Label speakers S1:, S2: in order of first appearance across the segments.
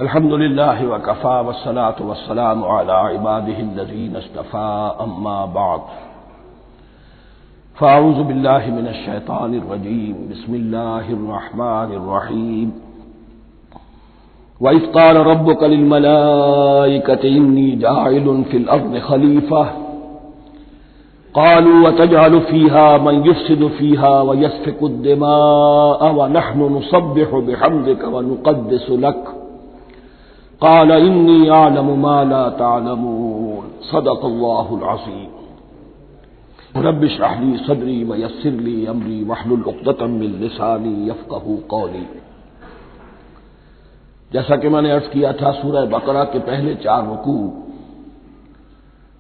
S1: الحمد للہ وکفی والصلاة والسلام علی عباده الذین اصطفى اما بعد فاعوذ باللہ من الشیطان الرجیم بسم اللہ الرحمن الرحیم وَإِذْ قَالَ رَبُّكَ لِلْمَلَائِكَةِ إِنِّي جَاعِلٌ فِي الْأَرْضِ خَلِيفَةً قالوا وتجعل فيها من يفسد فيها ويسفك الدماء ونحن نسبح بحمدك ونقدس لك قال إني أعلم ما لا تعلمون صدق الله العظيم رب اشرح لي صدري ويسر لي أمري واحلل عقدة من لساني يفقهوا قولي۔ جیسا کہ میں نے عرض کیا تھا، سورہ بقرہ کے پہلے 4 رکوع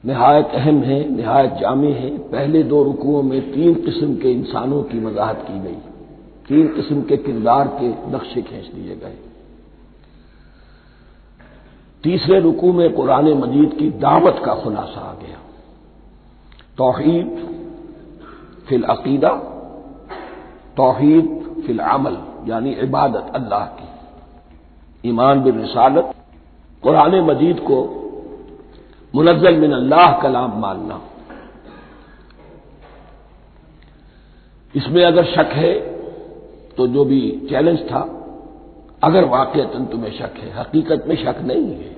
S1: نہایت اہم ہیں، نہایت جامع ہیں۔ پہلے 2 رکوعوں میں 3 قسم کے انسانوں کی وضاحت کی گئی، 3 قسم کے کردار کے نقشے کھینچ دیے گئے۔ تیسرے رکوع میں قرآن مجید کی دعوت کا خلاصہ آ گیا، توحید فی العقیدہ، توحید فی العمل، یعنی عبادت اللہ کی، ایمان بالرسالت، قرآن مجید کو منزل من اللہ کلام ماننا۔ اس میں اگر شک ہے تو جو بھی چیلنج تھا، اگر واقعتاً تمہیں شک ہے، حقیقت میں شک نہیں ہے،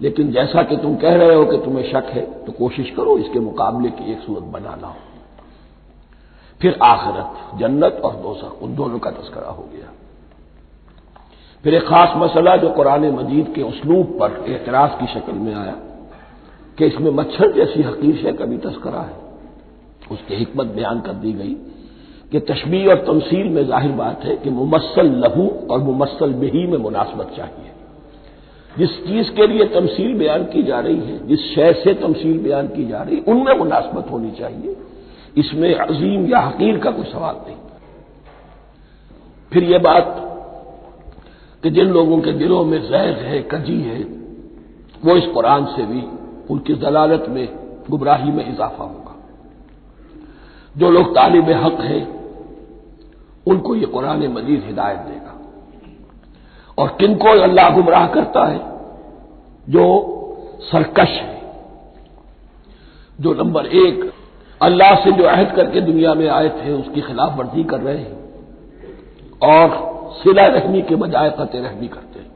S1: لیکن جیسا کہ تم کہہ رہے ہو کہ تمہیں شک ہے تو کوشش کرو اس کے مقابلے کی ایک صورت بنا لاؤ۔ پھر آخرت، جنت اور دوزخ، ان دونوں کا تذکرہ ہو گیا۔ پھر ایک خاص مسئلہ جو قرآن مجید کے اسلوب پر اعتراض کی شکل میں آیا کہ اس میں مچھر جیسی حقیر شے کا بھی تذکرہ ہے، اس کی حکمت بیان کر دی گئی کہ تشبیہ اور تمثیل میں ظاہر بات ہے کہ ممثل لہو اور ممثل بہی میں مناسبت چاہیے۔ جس چیز کے لیے تمثیل بیان کی جا رہی ہے، جس شے سے تمثیل بیان کی جا رہی ہے، ان میں مناسبت ہونی چاہیے، اس میں عظیم یا حقیر کا کوئی سوال نہیں۔ پھر یہ بات کہ جن لوگوں کے دلوں میں زیغ ہے، کجی ہے، وہ اس قرآن سے بھی ان کی ضلالت میں، گمراہی میں اضافہ ہوگا۔ جو لوگ طالب حق ہیں ان کو یہ قرآن مجید ہدایت دے گا، اور کن کو اللہ گمراہ کرتا ہے؟ جو سرکش ہے، جو نمبر 1 اللہ سے جو عہد کر کے دنیا میں آئے تھے اس کی خلاف ورزی کر رہے ہیں، اور صلہ رحمی کے بجائے قطع رحمی کرتے ہیں۔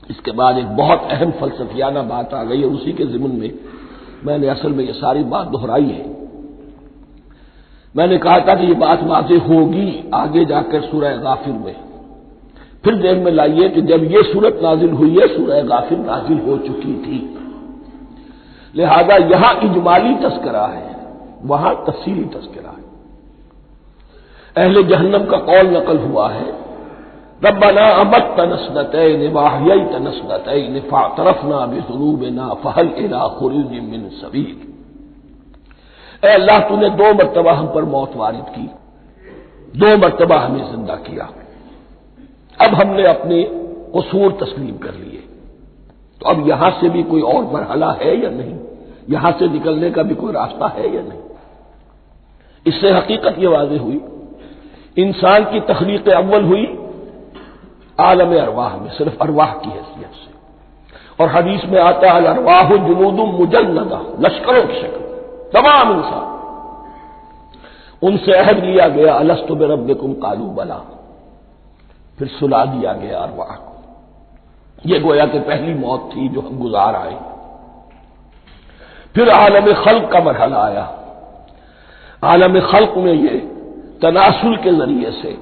S1: اس کے بعد ایک بہت اہم فلسفیانہ بات آ گئی ہے، اسی کے ضمن میں نے اصل میں یہ ساری بات دہرائی ہے۔ میں نے کہا تھا کہ یہ بات واضح ہوگی آگے جا کر سورہ غافر میں۔ پھر ذہن میں لائیے کہ جب یہ صورت نازل ہوئی ہے، سورہ غافر نازل ہو چکی تھی، لہذا یہاں اجمالی تذکرہ ہے، وہاں تفصیلی تذکرہ ہے۔ اہل جہنم کا قول نقل ہوا ہے، ربنا امتنا اثنتین واحییتنا اثنتین فاعترفنا بذنوبنا فهل الى خروج من سبیل۔ اے اللہ، تو نے 2 مرتبہ ہم پر موت وارد کی، 2 مرتبہ ہمیں زندہ کیا، اب ہم نے اپنے قصور تسلیم کر لیے، تو اب یہاں سے بھی کوئی اور مرحلہ ہے یا نہیں؟ یہاں سے نکلنے کا بھی کوئی راستہ ہے یا نہیں؟ اس سے حقیقت یہ واضح ہوئی، انسان کی تخلیق اول ہوئی عالم ارواح میں، صرف ارواح کی حیثیت سے، اور حدیث میں آتا ہے الارواح جنود مجندہ، لشکروں کی شکل، تمام انسان۔ ان سے عہد لیا گیا الست بربکم قالوا بلی، پھر سلا دیا گیا ارواح کو۔ یہ گویا کہ پہلی موت تھی جو ہم گزار آئے۔ پھر عالم خلق کا مرحلہ آیا۔ عالم خلق میں یہ تناسل کے ذریعے سے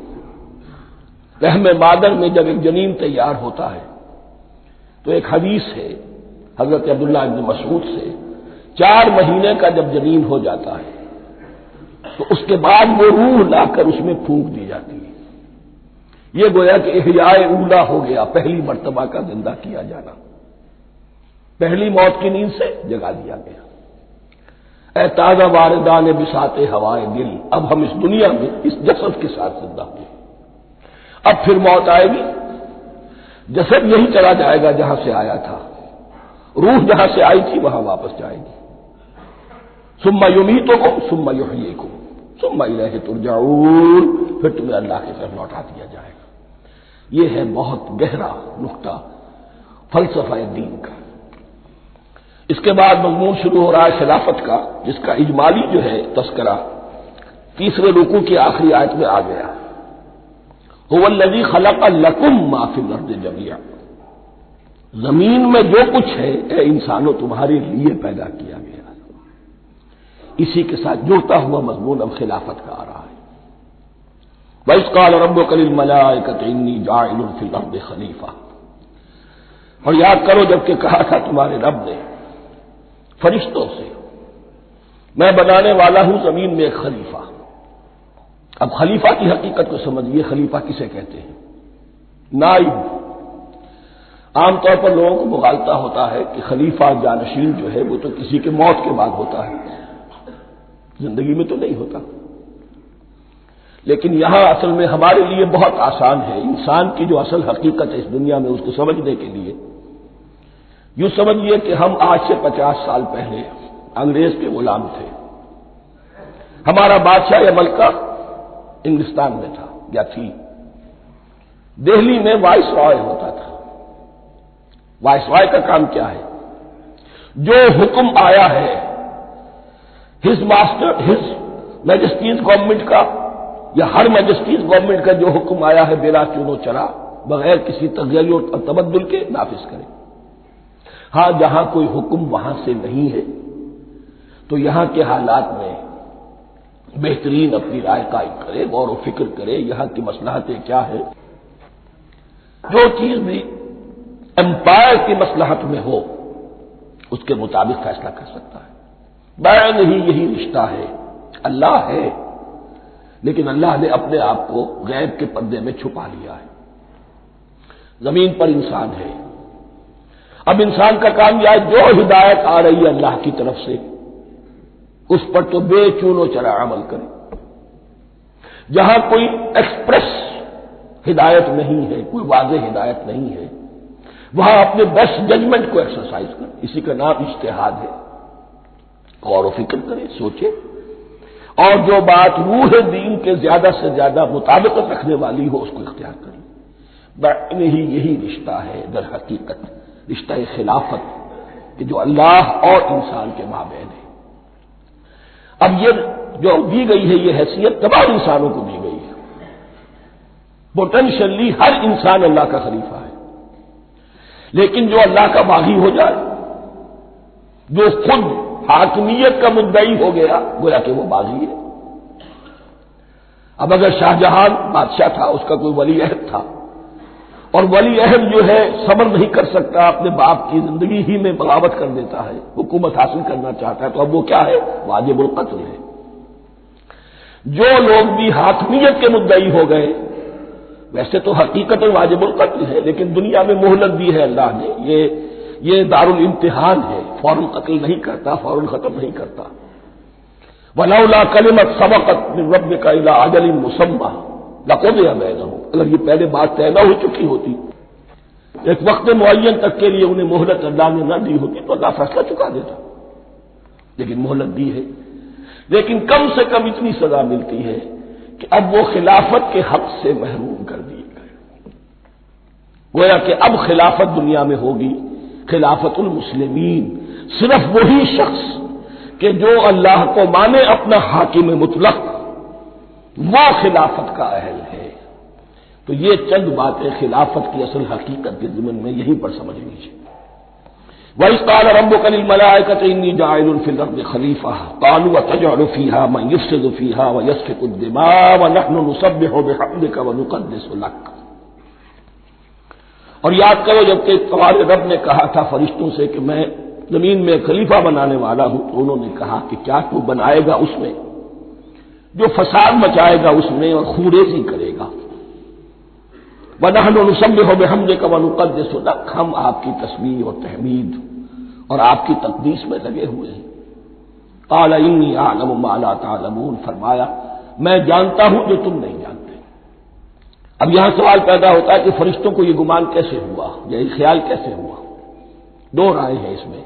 S1: رحم مادر میں جب ایک جنین تیار ہوتا ہے تو ایک حدیث ہے حضرت عبداللہ بن مسعود سے، 4 مہینے کا جب جنین ہو جاتا ہے تو اس کے بعد وہ روح لا کر اس میں پھونک دی جاتی ہے۔ یہ گویا کہ احیاء اولا ہو گیا، پہلی مرتبہ کا زندہ کیا جانا، پہلی موت کی نیند سے جگا دیا گیا۔ اے تازہ واردان بساط ہوائے دل، اب ہم اس دنیا میں اس جسد کے ساتھ زندہ ہوئے، اب پھر موت آئے گی، جسد یہی چلا جائے گا جہاں سے آیا تھا، روح جہاں سے آئی تھی وہاں واپس جائے گی۔ ثم یمیتکم ثم یحییکم ثم الیہ ترجعون، پھر تمہیں اللہ کی طرف لوٹا دیا جائے گا۔ یہ ہے بہت گہرا نقطہ فلسفہ دین کا۔ اس کے بعد مضمون شروع ہو رہا ہے خلافت کا، جس کا اجمالی جو ہے تذکرہ تیسرے رکوع کی آخری آیت میں آ گیا۔ هو الذی خلق لکم ما فی الارض جمیعا، زمین میں جو کچھ ہے اے انسانوں تمہارے لیے پیدا کیا گیا۔ اسی کے ساتھ جڑتا ہوا مضمون اب خلافت کا آ رہا ہے۔ وَإِذْ قَالَ رَبُّكَ لِلْمَلَائِكَةِ إِنِّي جَاعِلٌ فِي الْأَرْضِ خَلِيفَةً، اور یاد کرو جب کہ کہا تھا تمہارے رب نے فرشتوں سے، میں بنانے والا ہوں زمین میں ایک خلیفہ۔ اب خلیفہ کی حقیقت کو سمجھیے، خلیفہ کسے کہتے ہیں؟ نائب۔ عام طور پر لوگوں کو مغالطہ ہوتا ہے کہ خلیفہ جانشین جو ہے وہ تو کسی کے موت کے بعد ہوتا ہے، زندگی میں تو نہیں ہوتا۔ لیکن یہاں اصل میں ہمارے لیے بہت آسان ہے، انسان کی جو اصل حقیقت ہے اس دنیا میں اس کو سمجھنے کے لیے یوں سمجھیے کہ ہم آج سے 50 سال پہلے انگریز کے غلام تھے۔ ہمارا بادشاہ یا ملکہ انگلستان میں تھا یا تھی۔ دہلی میں وائس رائے ہوتا تھا۔ وائس رائے کا کام کیا ہے؟ جو حکم آیا ہے his master his majesty's government کا یا ہر میجسٹیز گورنمنٹ کا جو حکم آیا ہے بلا چون و چرا، بغیر کسی تغیر اور تبدل کے نافذ کرے۔ ہاں جہاں کوئی حکم وہاں سے نہیں ہے تو یہاں کے حالات میں بہترین اپنی رائے قائم کرے، غور و فکر کرے، یہاں کی مصلحتیں کیا ہے، جو چیز بھی امپائر کی مصلحت میں ہو اس کے مطابق فیصلہ کر سکتا ہے۔ بین ہی یہی رشتہ ہے۔ اللہ ہے لیکن اللہ نے اپنے آپ کو غیب کے پردے میں چھپا لیا ہے۔ زمین پر انسان ہے، اب انسان کا کام یہ ہے جو ہدایت آ رہی ہے اللہ کی طرف سے اس پر تو بے چون و چرا عمل کرے۔ جہاں کوئی ایکسپریس ہدایت نہیں ہے، کوئی واضح ہدایت نہیں ہے، وہاں اپنے بیسٹ ججمنٹ کو ایکسرسائز کرے۔ اسی کا نام اجتہاد ہے۔ غور و فکر کرے، سوچے، اور جو بات روح دین کے زیادہ سے زیادہ مطابقت رکھنے والی ہو اس کو اختیار کرے۔ بین ہی یہی رشتہ ہے در حقیقت، رشتہ خلافت کہ جو اللہ اور انسان کے مابین ہے۔ اب یہ جو دی گئی ہے یہ حیثیت تمام انسانوں کو دی گئی ہے۔ پوٹینشلی ہر انسان اللہ کا خلیفہ ہے، لیکن جو اللہ کا باغی ہو جائے، جو خود حاکمیت کا مدعی ہو گیا، گویا کہ وہ باغی ہے۔ اب اگر شاہجہاں بادشاہ تھا، اس کا کوئی ولی عہد تھا، اور ولی عہد جو ہے صبر نہیں کر سکتا، اپنے باپ کی زندگی ہی میں بغاوت کر دیتا ہے، حکومت حاصل کرنا چاہتا ہے، تو اب وہ کیا ہے؟ واجب القتل ہے۔ جو لوگ بھی حاکمیت کے مدعی ہو گئے، ویسے تو حقیقت واجب القتل ہے، لیکن دنیا میں مہلت دی ہے اللہ نے، یہ دارالامتحان ہے، فوراً قتل نہیں کرتا، فوراً ختم نہیں کرتا۔ وَلَوْلَا كَلِمَةٌ سَبَقَتْ مِن رَّبِّكَ إِلَىٰ أَجَلٍ مُّسَمًّى لَقُضِيَ بَيْنَهُمْ، اگر یہ پہلے بات طے نہ ہو چکی ہوتی، ایک وقت معین تک کے لیے انہیں مہلت اللہ نے نہ دی ہوتی تو اللہ فیصلہ چکا دیتا، لیکن مہلت دی ہے۔ لیکن کم سے کم اتنی سزا ملتی ہے کہ اب وہ خلافت کے حق سے محروم کر دیے گئے۔ گویا کہ اب خلافت دنیا میں ہوگی خلافت المسلمین، صرف وہی شخص کہ جو اللہ کو مانے اپنا حاکم مطلق، وہ خلافت کا اہل ہے۔ تو یہ چند باتیں خلافت کی اصل حقیقت کے ضمن میں یہیں پر سمجھ لیجیے۔ وَإِذْ قَالَ رَبُّكَ لِلْمَلَائِكَةِ إِنِّي جَاعِلٌ فِي الْأَرْضِ خَلِيفَةً قَالُوا أَتَجْعَلُ فِيهَا مَن يُفْسِدُ فِيهَا وَيَسْفِكُ الدِّمَاءَ وَنَحْنُ نُسَبِّحُ بِحَمْدِكَ وَنُقَدِّسُ لَكَ۔ اور یاد کرو جب کہ تمہارے رب نے کہا تھا فرشتوں سے کہ میں زمین میں خلیفہ بنانے والا ہوں، تو انہوں نے کہا کہ کیا تو بنائے گا اس میں جو فساد مچائے گا اس میں اور خوریزی کرے گا۔ وَنَحْنُ نُسَبِّحُ بِحَمْدِكَ وَنُقَدِّسُ لَكَ، ہم آپ کی تسبیح اور تحمید اور آپ کی تقدیس میں لگے ہوئے ہیں۔ قَالَ إِنِّي أَعْلَمُ مَا لَا تَعْلَمُونَ، فرمایا میں جانتا ہوں جو تم نہیں جانتے۔ اب یہاں سوال پیدا ہوتا ہے کہ فرشتوں کو یہ گمان کیسے ہوا، یہ خیال کیسے ہوا؟ دو رائے ہیں اس میں۔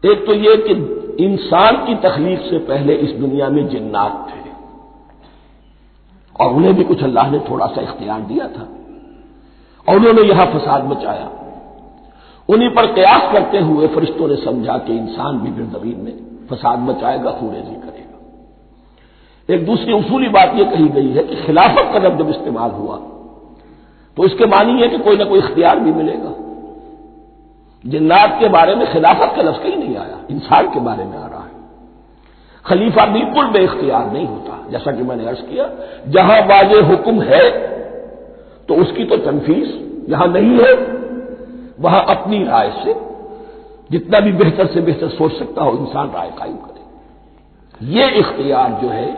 S1: ایک تو یہ کہ انسان کی تخلیق سے پہلے اس دنیا میں جنات تھے، اور انہیں بھی کچھ اللہ نے تھوڑا سا اختیار دیا تھا، اور انہوں نے یہاں فساد مچایا۔ انہی پر قیاس کرتے ہوئے فرشتوں نے سمجھا کہ انسان بھی پھر زمین میں فساد مچائے گا، خوریزی کرے گا۔ ایک دوسری اصولی بات یہ کہی گئی ہے کہ خلافت کا لفظ جب استعمال ہوا تو اس کے معنی ہے کہ کوئی نہ کوئی اختیار بھی ملے گا۔ جنات کے بارے میں خلافت کا لفظ کہیں نہیں آیا، انسان کے بارے میں آ رہا ہے۔ خلیفہ بالکل بے اختیار نہیں ہوتا، جیسا کہ میں نے عرض کیا، جہاں واضح حکم ہے تو اس کی تو تنفیذ، جہاں نہیں ہے وہاں اپنی رائے سے جتنا بھی بہتر سے بہتر سوچ سکتا ہو انسان رائے قائم کرے۔ یہ اختیار جو ہے،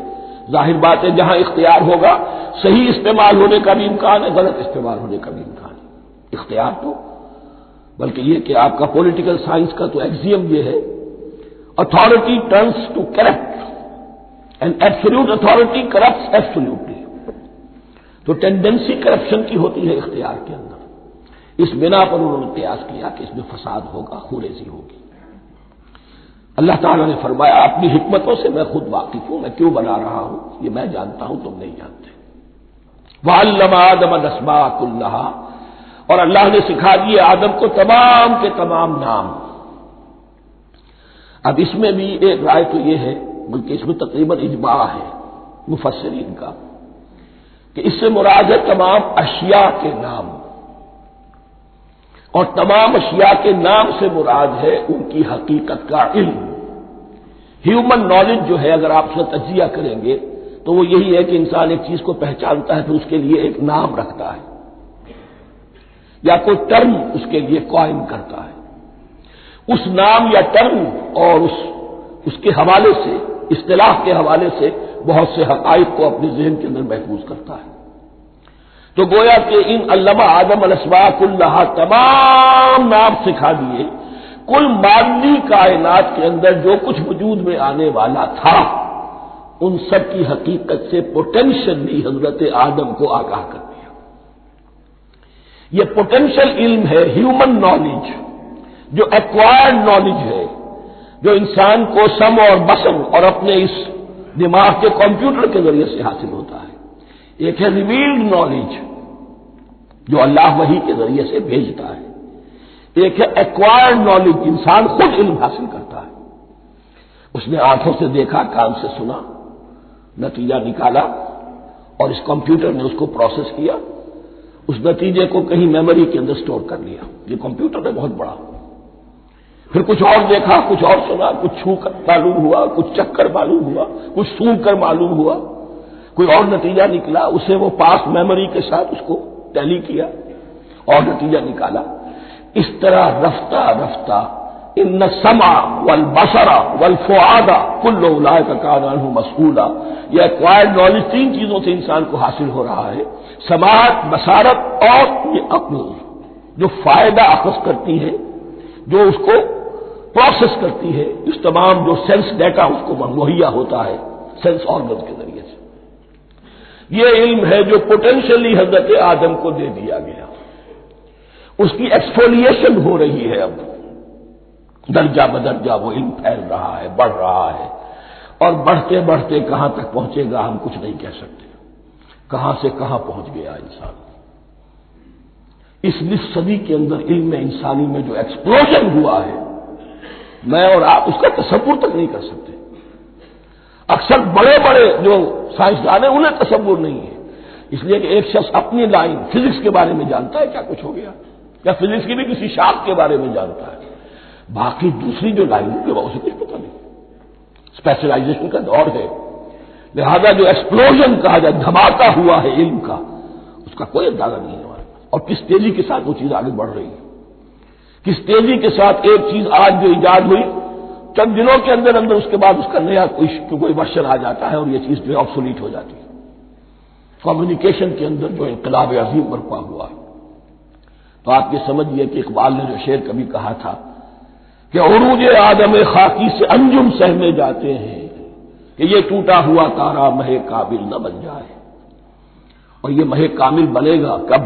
S1: ظاہر بات ہے جہاں اختیار ہوگا صحیح استعمال ہونے کا بھی امکان ہے، غلط استعمال ہونے کا بھی امکان ہے۔ اختیار تو بلکہ یہ کہ آپ کا پولیٹیکل سائنس کا تو ایکسیم یہ ہے، authority turns to corrupt and absolute authority corrupts absolutely۔ تو ٹینڈنسی کرپشن کی ہوتی ہے اختیار کے اندر۔ اس بنا پر انہوں نے قیاس کیا کہ اس میں فساد ہوگا، خوریزی ہوگی۔ اللہ تعالیٰ نے فرمایا اپنی حکمتوں سے میں خود واقف ہوں، میں کیوں بنا رہا ہوں یہ میں جانتا ہوں، تم نہیں جانتے۔ وَعَلَّمَ آدَمَ الْأَسْمَاءَ كُلَّهَا، اور اللہ نے سکھا دیے آدم کو تمام کے تمام نام۔ اب اس میں بھی ایک رائے تو یہ ہے، بلکہ اس میں تقریباً اجماع ہے مفسرین کا، کہ اس سے مراد ہے تمام اشیاء کے نام، اور تمام اشیاء کے نام سے مراد ہے ان کی حقیقت کا علم۔ ہیومن نالج جو ہے، اگر آپ اس کا تجزیہ کریں گے تو وہ یہی ہے کہ انسان ایک چیز کو پہچانتا ہے پھر اس کے لیے ایک نام رکھتا ہے یا کوئی ٹرم اس کے لیے قائم کرتا ہے۔ اس نام یا ٹرم اور اس کے حوالے سے، اصطلاح کے حوالے سے بہت سے حقائق کو اپنے ذہن کے اندر محفوظ کرتا ہے۔ تو گویا کہ ان علمہ آدم الاسماء کلھا تمام نام سکھا دیے، کل مادی کائنات کے اندر جو کچھ وجود میں آنے والا تھا ان سب کی حقیقت سے پوٹینشلی حضرت آدم کو آگاہ کر دیا۔ یہ پوٹینشل علم ہے، ہیومن نالج، جو ایکوائرڈ نالج ہے، جو انسان کو سم اور بسم اور اپنے اس دماغ کے کمپیوٹر کے ذریعے سے حاصل ہوتا ہے۔ ایک ہے ریویلڈ نالج جو اللہ وحی کے ذریعے سے بھیجتا ہے، ایک ہے ایکوائرڈ نالج، انسان خود علم حاصل کرتا ہے۔ اس نے آنکھوں سے دیکھا، کان سے سنا، نتیجہ نکالا اور اس کمپیوٹر نے اس کو پروسیس کیا، اس نتیجے کو کہیں میموری کے اندر سٹور کر لیا۔ یہ کمپیوٹر ہے بہت بڑا۔ پھر کچھ اور دیکھا، کچھ اور سنا، کچھ چھو کر معلوم ہوا، کچھ چکھ کر معلوم ہوا، کچھ سونگ کر معلوم ہوا، کوئی اور نتیجہ نکلا، اسے وہ پاس میموری کے ساتھ اس کو ٹیلی کیا اور نتیجہ نکالا۔ اس طرح رفتہ رفتہ ان السمع والبصر والفؤاد کل اولئک کان عنہ مسئولا، یہ ایکوائرڈ نالج تین چیزوں سے انسان کو حاصل ہو رہا ہے، سماعت، بصارت اور یہ عقل، جو فائدہ اخذ کرتی ہے، جو اس کو پروسیس کرتی ہے، اس تمام جو سینس ڈیٹا اس کو مہیا ہوتا ہے سینس آرگن کے ذریعے سے۔ یہ علم ہے جو پوٹینشلی حضرت آدم کو دے دیا گیا۔ اس کی ایکسفولیشن ہو رہی ہے، اب درجہ بدرجہ وہ علم پھیل رہا ہے، بڑھ رہا ہے، اور بڑھتے بڑھتے کہاں تک پہنچے گا ہم کچھ نہیں کہہ سکتے، کہاں سے کہاں پہنچ گیا انسان۔ اس نصف صدی کے اندر علم انسانی میں جو ایکسپلوژن ہوا ہے، میں اور آپ اس کا تصور تک نہیں کر سکتے۔ اکثر بڑے بڑے جو سائنسدان ہیں انہیں تصور نہیں ہے، اس لیے کہ ایک شخص اپنی لائن فزکس کے بارے میں جانتا ہے کیا کچھ ہو گیا، یا فزکس کی بھی کسی شاخ کے بارے میں جانتا ہے، باقی دوسری جو لائن ہے وہ اسے کچھ پتہ نہیں۔ اسپیشلائزیشن کا دور ہے، لہذا جو ایکسپلوژن کہا جائے، دھماکہ ہوا ہے علم کا، اس کا کوئی اندازہ نہیں ہے ہمارے پاس، اور کس تیزی کے ساتھ وہ چیز آگے بڑھ رہی ہے، کس تیزی کے ساتھ ایک چیز آج جو ایجاد ہوئی چند دنوں کے اندر اندر اس کے بعد اس کا نیا کوئی ورژن آ جاتا ہے اور یہ چیز جو ہے آبسولیٹ ہو جاتی ہے۔ کمیونیکیشن کے اندر جو انقلاب عظیم برپا ہوا ہے، تو آپ یہ سمجھیے کہ اقبال نے جو شعر کبھی کہا تھا کہ عروج آدم خاکی سے انجم سہمے جاتے ہیں کہ یہ ٹوٹا ہوا تارا مہ کامل نہ بن جائے، اور یہ مہ کامل بنے گا کب؟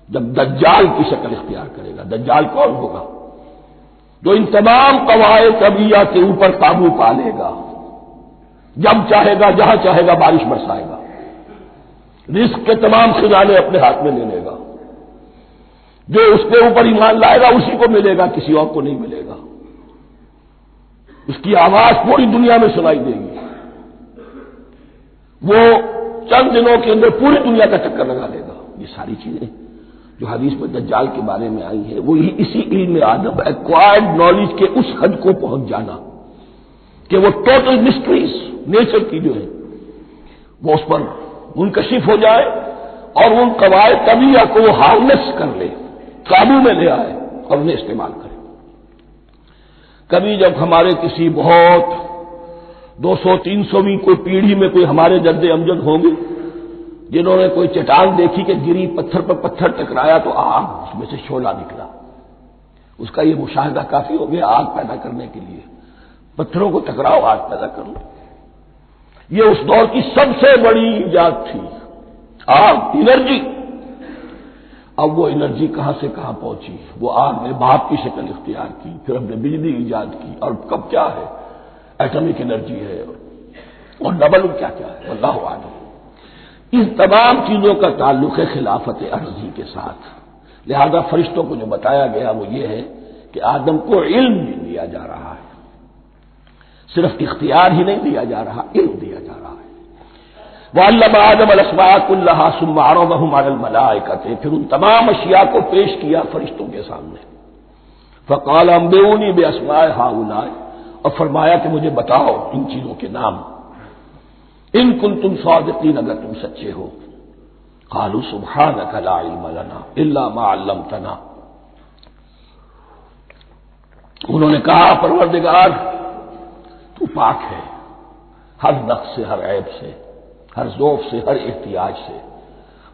S1: جب دجال کی شکل اختیار کرے گا۔ دجال کون ہوگا؟ جو ان تمام قواعد طبیعہ کے اوپر قابو پا لے گا، جب چاہے گا جہاں چاہے گا بارش برسائے گا، رزق کے تمام خزانے اپنے ہاتھ میں لے لے گا، جو اس کے اوپر ایمان لائے گا اسی کو ملے گا، کسی اور کو نہیں ملے گا، اس کی آواز پوری دنیا میں سنائی دے گی، وہ چند دنوں کے اندر پوری دنیا کا چکر لگا لے گا۔ یہ ساری چیزیں جو حدیث میں دجال کے بارے میں آئی ہیں وہ اسی علم آدم ایکوائرڈ نالج کے اس حد کو پہنچ جانا کہ وہ ٹوٹل مسٹریز نیچر کی جو ہے وہ اس پر منکشف ہو جائے اور ان قواعد طبیعہ کو وہ ہارنس کر لے، قابو میں لے آئے اور انہیں استعمال کرے۔ کبھی جب ہمارے کسی بہت 200-300ویں کوئی پیڑھی میں کوئی ہمارے جد امجد ہوں گے جنہوں نے کوئی چٹان دیکھی کہ گری، پتھر پر پتھر ٹکرایا تو آگ اس میں سے شعلہ نکلا، اس کا یہ مشاہدہ کافی ہو گیا آگ پیدا کرنے کے لیے، پتھروں کو ٹکراؤ آگ پیدا کر لو۔ یہ اس دور کی سب سے بڑی ایجاد تھی، آگ، انرجی۔ اب وہ انرجی کہاں سے کہاں پہنچی، وہ آگ نے بھاپ کی شکل اختیار کی، پھر ہم نے بجلی ایجاد کی، اور کب کیا ہے ایٹمک انرجی ہے اور ڈبل کیا کیا ہے، اللہ اعلم۔ اس تمام چیزوں کا تعلق ہے خلافت ارضی کے ساتھ، لہذا فرشتوں کو جو بتایا گیا وہ یہ ہے کہ آدم کو علم بھی دیا جا رہا ہے، صرف اختیار ہی نہیں دیا جا رہا، علم دیا جا رہا ہے۔ وَعَلَّمَ آدَمَ الْأَسْمَاءَ كُلَّهَا ثُمَّ عَرَضَهُمْ عَلَى الْمَلَائِكَةِ، پھر ان تمام اشیاء کو پیش کیا فرشتوں کے سامنے۔ فَقَالَ أَنبِئُونِي بِأَسْمَاءِ هَؤُلَاءِ، اور فرمایا کہ مجھے بتاؤ ان چیزوں کے نام، ان کنتم صادقین، اگر تم سچے ہو۔ قالوا سبحانك لا علم لنا الا ما علمتنا، انہوں نے کہا پروردگار تو پاک ہے ہر نقص سے، ہر عیب سے، ہر ذوف سے، ہر احتیاج سے،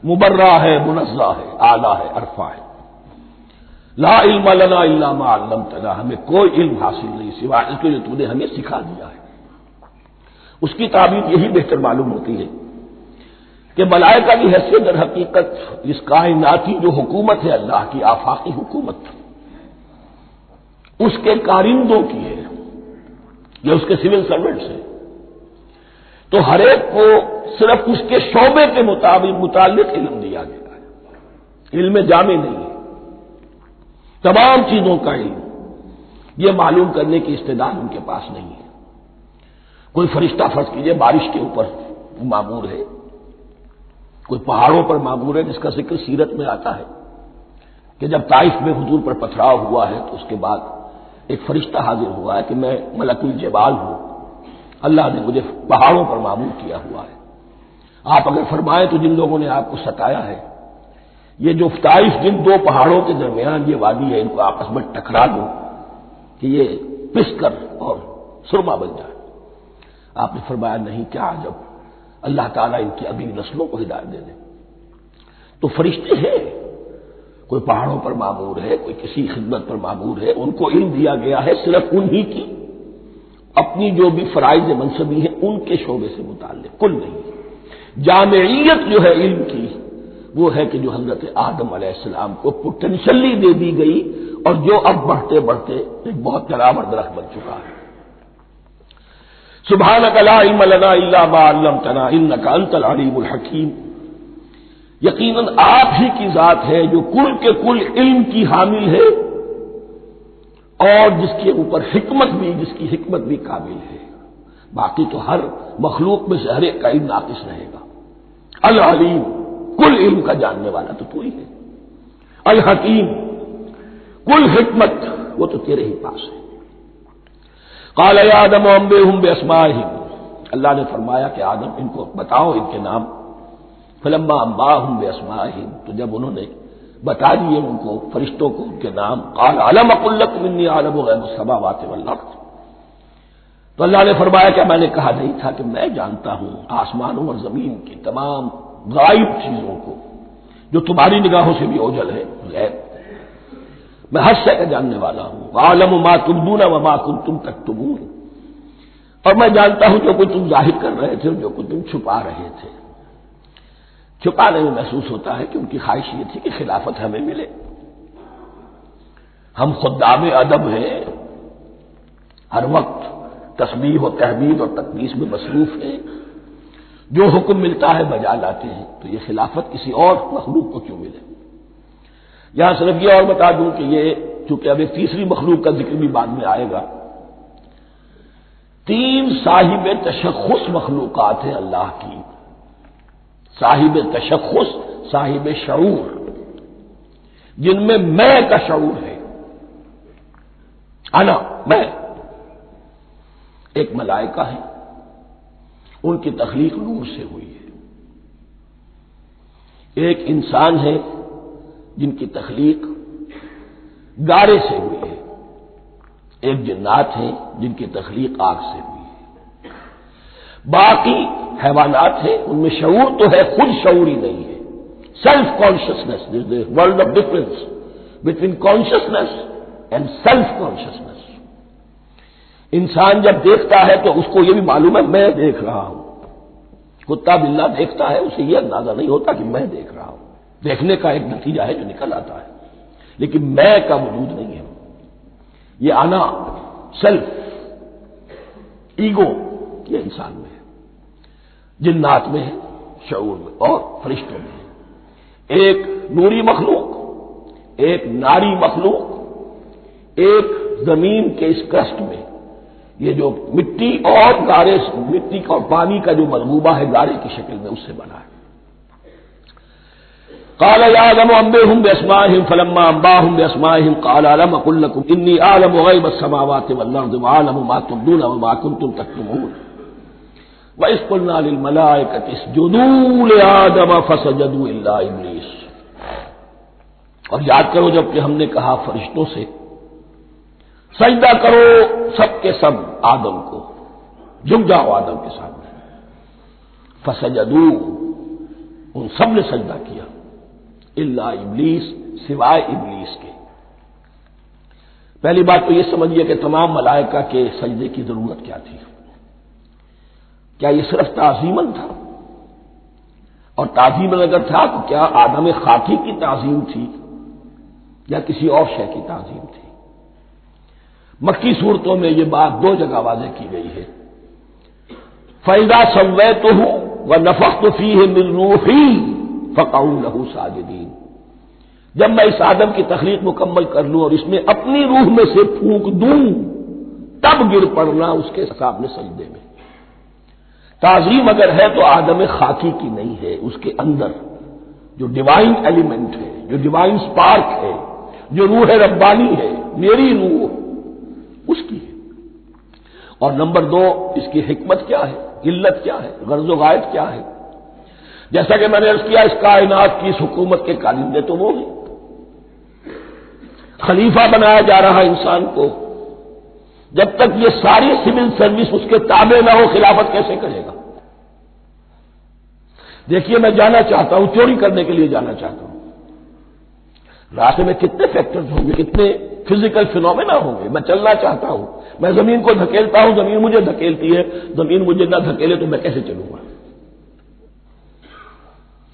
S1: مبرہ ہے، منزہ ہے، اعلیٰ ہے، عرفہ ہے۔ لا علم لنا الا ما علمتنا، ہمیں کوئی علم حاصل نہیں سوائے اس کے جو تو نے ہمیں سکھا دیا ہے۔ اس کی تعبیر یہی بہتر معلوم ہوتی ہے کہ ملائکہ کی حیثیت در حقیقت اس کائناتی جو حکومت ہے اللہ کی آفاقی حکومت، اس کے کارندوں کی ہے، یہ اس کے سول سرونٹس ہیں، تو ہر ایک کو صرف اس کے شعبے کے متعلق علم دیا گیا ہے، علم جامع نہیں ہے، تمام چیزوں کا علم یہ معلوم کرنے کی استعداد ان کے پاس نہیں ہے۔ کوئی فرشتہ فرض کیجئے بارش کے اوپر معمور ہے، کوئی پہاڑوں پر معمور ہے، جس کا ذکر سیرت میں آتا ہے کہ جب طائف میں حضور پر پتھراؤ ہوا ہے تو اس کے بعد ایک فرشتہ حاضر ہوا ہے کہ میں ملک الجبال ہوں، اللہ نے مجھے پہاڑوں پر معمور کیا ہوا ہے، آپ اگر فرمائیں تو جن لوگوں نے آپ کو ستایا ہے یہ جو طائف جن دو پہاڑوں کے درمیان یہ وادی ہے ان کو آپس میں ٹکرا دو کہ یہ پس کر اور سرما بن جائے۔ آپ نے فرمایا نہیں، کیا عجب، اللہ تعالیٰ ان کی اگلی نسلوں کو ہدایت دے دے۔ تو فرشتے ہیں، کوئی پہاڑوں پر معمور ہے، کوئی کسی خدمت پر معمور ہے، ان کو علم دیا گیا ہے صرف انہی کی اپنی جو بھی فرائض منصبی ہیں ان کے شعبے سے متعلق، کل نہیں۔ جامعیت جو ہے علم کی وہ ہے کہ جو حضرت آدم علیہ السلام کو پوٹینشلی دے دی گئی اور جو اب بڑھتے بڑھتے ایک بہت برابر درخت بن چکا ہے۔ سبحانک لا علم لنا الا ما علمتنا انک انت العلیم الحکیم، یقیناً آپ ہی کی ذات ہے جو کل کے کل علم کی حامل ہے اور جس کے اوپر حکمت بھی، جس کی حکمت بھی کامل ہے، باقی تو ہر مخلوق میں سے ہر ایک کا علم ناقص رہے گا۔ العلیم، کل علم کا جاننے والا تو ہی ہے، الحکیم، کل حکمت وہ تو تیرے ہی پاس ہے۔ قال یا آدم انبئہم باسمائہم، اللہ نے فرمایا کہ آدم ان کو بتاؤ ان کے نام۔ فلما انباہم باسمائہم، تو جب انہوں نے بتا دیے ان کو فرشتوں کو ان کے نام، قال علم اقل لکم انی اعلم غیب السماوات والارض، تو اللہ نے فرمایا کہ میں نے کہا نہیں تھا کہ میں جانتا ہوں آسمانوں اور زمین کی تمام غائب چیزوں کو جو تمہاری نگاہوں سے بھی اوجھل ہے، غیب، میں ہر شے کا جاننے والا ہوں۔ وَأَعْلَمُ مَا تُبْدُونَ وَمَا كُنتُمْ تَكْتُمُونَ، اور میں جانتا ہوں جو کچھ تم ظاہر کر رہے تھے اور جو کچھ تم چھپا رہے تھے۔ چھپانے میں محسوس ہوتا ہے کہ ان کی خواہش یہ تھی کہ خلافت ہمیں ملے، ہم خدام ادب ہیں، ہر وقت تسبیح و تحمید اور تقدیس میں مصروف ہیں، جو حکم ملتا ہے بجا لاتے ہیں، تو یہ خلافت کسی اور مخلوق کو کیوں ملے؟ یہاں صرف یہ اور بتا دوں کہ یہ چونکہ اب ایک تیسری مخلوق کا ذکر بھی بعد میں آئے گا، 3 صاحب تشخص مخلوقات ہیں اللہ کی، صاحب تشخص، صاحب شعور، جن میں میں کا شعور ہے، انا، میں۔ ایک ملائکہ ہے، ان کی تخلیق نور سے ہوئی ہے۔ ایک انسان ہے جن کی تخلیق گارے سے ہوئی ہے۔ ایک جنات ہیں جن کی تخلیق آگ سے ہوئی ہے۔ باقی حیوانات ہیں، ان میں شعور تو ہے، خود شعور ہی نہیں ہے، self consciousness. There is a world of difference between consciousness and self consciousness. انسان جب دیکھتا ہے تو اس کو یہ بھی معلوم ہے میں دیکھ رہا ہوں۔ کتا بلا دیکھتا ہے، اسے یہ اندازہ نہیں ہوتا کہ میں دیکھ رہا ہوں، دیکھنے کا ایک نتیجہ ہے جو نکل آتا ہے، لیکن میں کا وجود نہیں ہے۔ یہ انا، سیلف، ایگو، یہ انسان میں ہے، جنات میں ہے، شعور میں، اور فرشتوں میں ہے۔ ایک نوری مخلوق، ایک ناری مخلوق، ایک زمین کے اس کرسٹ میں، یہ جو مٹی اور گارے، مٹی اور پانی کا جو مرغوبہ ہے گارے کی شکل میں، اس سے بنا ہے۔ قال يا آدم انبئهم بأسمائهم فلما انباهم بأسمائهم قال ألم أقل لكم إني أعلم غيب السماوات والأرض وأعلم ما تبدون وما كنتم تكتمون وإذ قلنا للملائكة اسجدوا لآدم فسجدوا إلا إبليس۔ اور یاد کرو جب کہ ہم نے کہا فرشتوں سے سجدہ کرو سب کے سب آدم کو، جھک جاؤ آدم کے سامنے، فسجدوا، ان سب نے سجدہ کیا، الا ابلیس، سوائے ابلیس کے۔ پہلی بات تو یہ سمجھیے کہ تمام ملائکہ کے سجدے کی ضرورت کیا تھی؟ کیا یہ صرف تعظیماً تھا؟ اور تعظیماً اگر تھا تو کیا آدم خاکی کی تعظیم تھی یا کسی اور شے کی تعظیم تھی؟ مکی صورتوں میں یہ بات 2 جگہ واضح کی گئی ہے۔ فَإِذَا سَوَّيْتُهُ وَنَفَخْتُ فِيهِ مِن رُوحِي فَقَعُوا لَهُ سَاجِدِينَ، جب میں اس آدم کی تخلیق مکمل کر لوں اور اس میں اپنی روح میں سے پھونک دوں، تب گر پڑنا اس کے سامنے سجدے میں۔ تعظیم اگر ہے تو آدم خاکی کی نہیں ہے، اس کے اندر جو ڈیوائن ایلیمنٹ ہے، جو ڈیوائن سپارک ہے، جو روح ربانی ہے، میری روح، اس کی ہے۔ اور نمبر 2، اس کی حکمت کیا ہے، علت کیا ہے، غرض و غائب کیا ہے؟ جیسا کہ میں نے عرض کیا، اس کائنات کی اس حکومت کے کارندے تو وہ ہیں، خلیفہ بنایا جا رہا انسان کو، جب تک یہ ساری سول سروس اس کے تابع نہ ہو خلافت کیسے کرے گا؟ دیکھیے میں جانا چاہتا ہوں، چوری کرنے کے لیے جانا چاہتا ہوں، راستے میں کتنے فیکٹرز ہوں گے، کتنے فزیکل فینومینا ہوں گے، میں چلنا چاہتا ہوں، میں زمین کو دھکیلتا ہوں، زمین مجھے دھکیلتی ہے، زمین مجھے نہ دھکیلے تو میں کیسے چلوں گا؟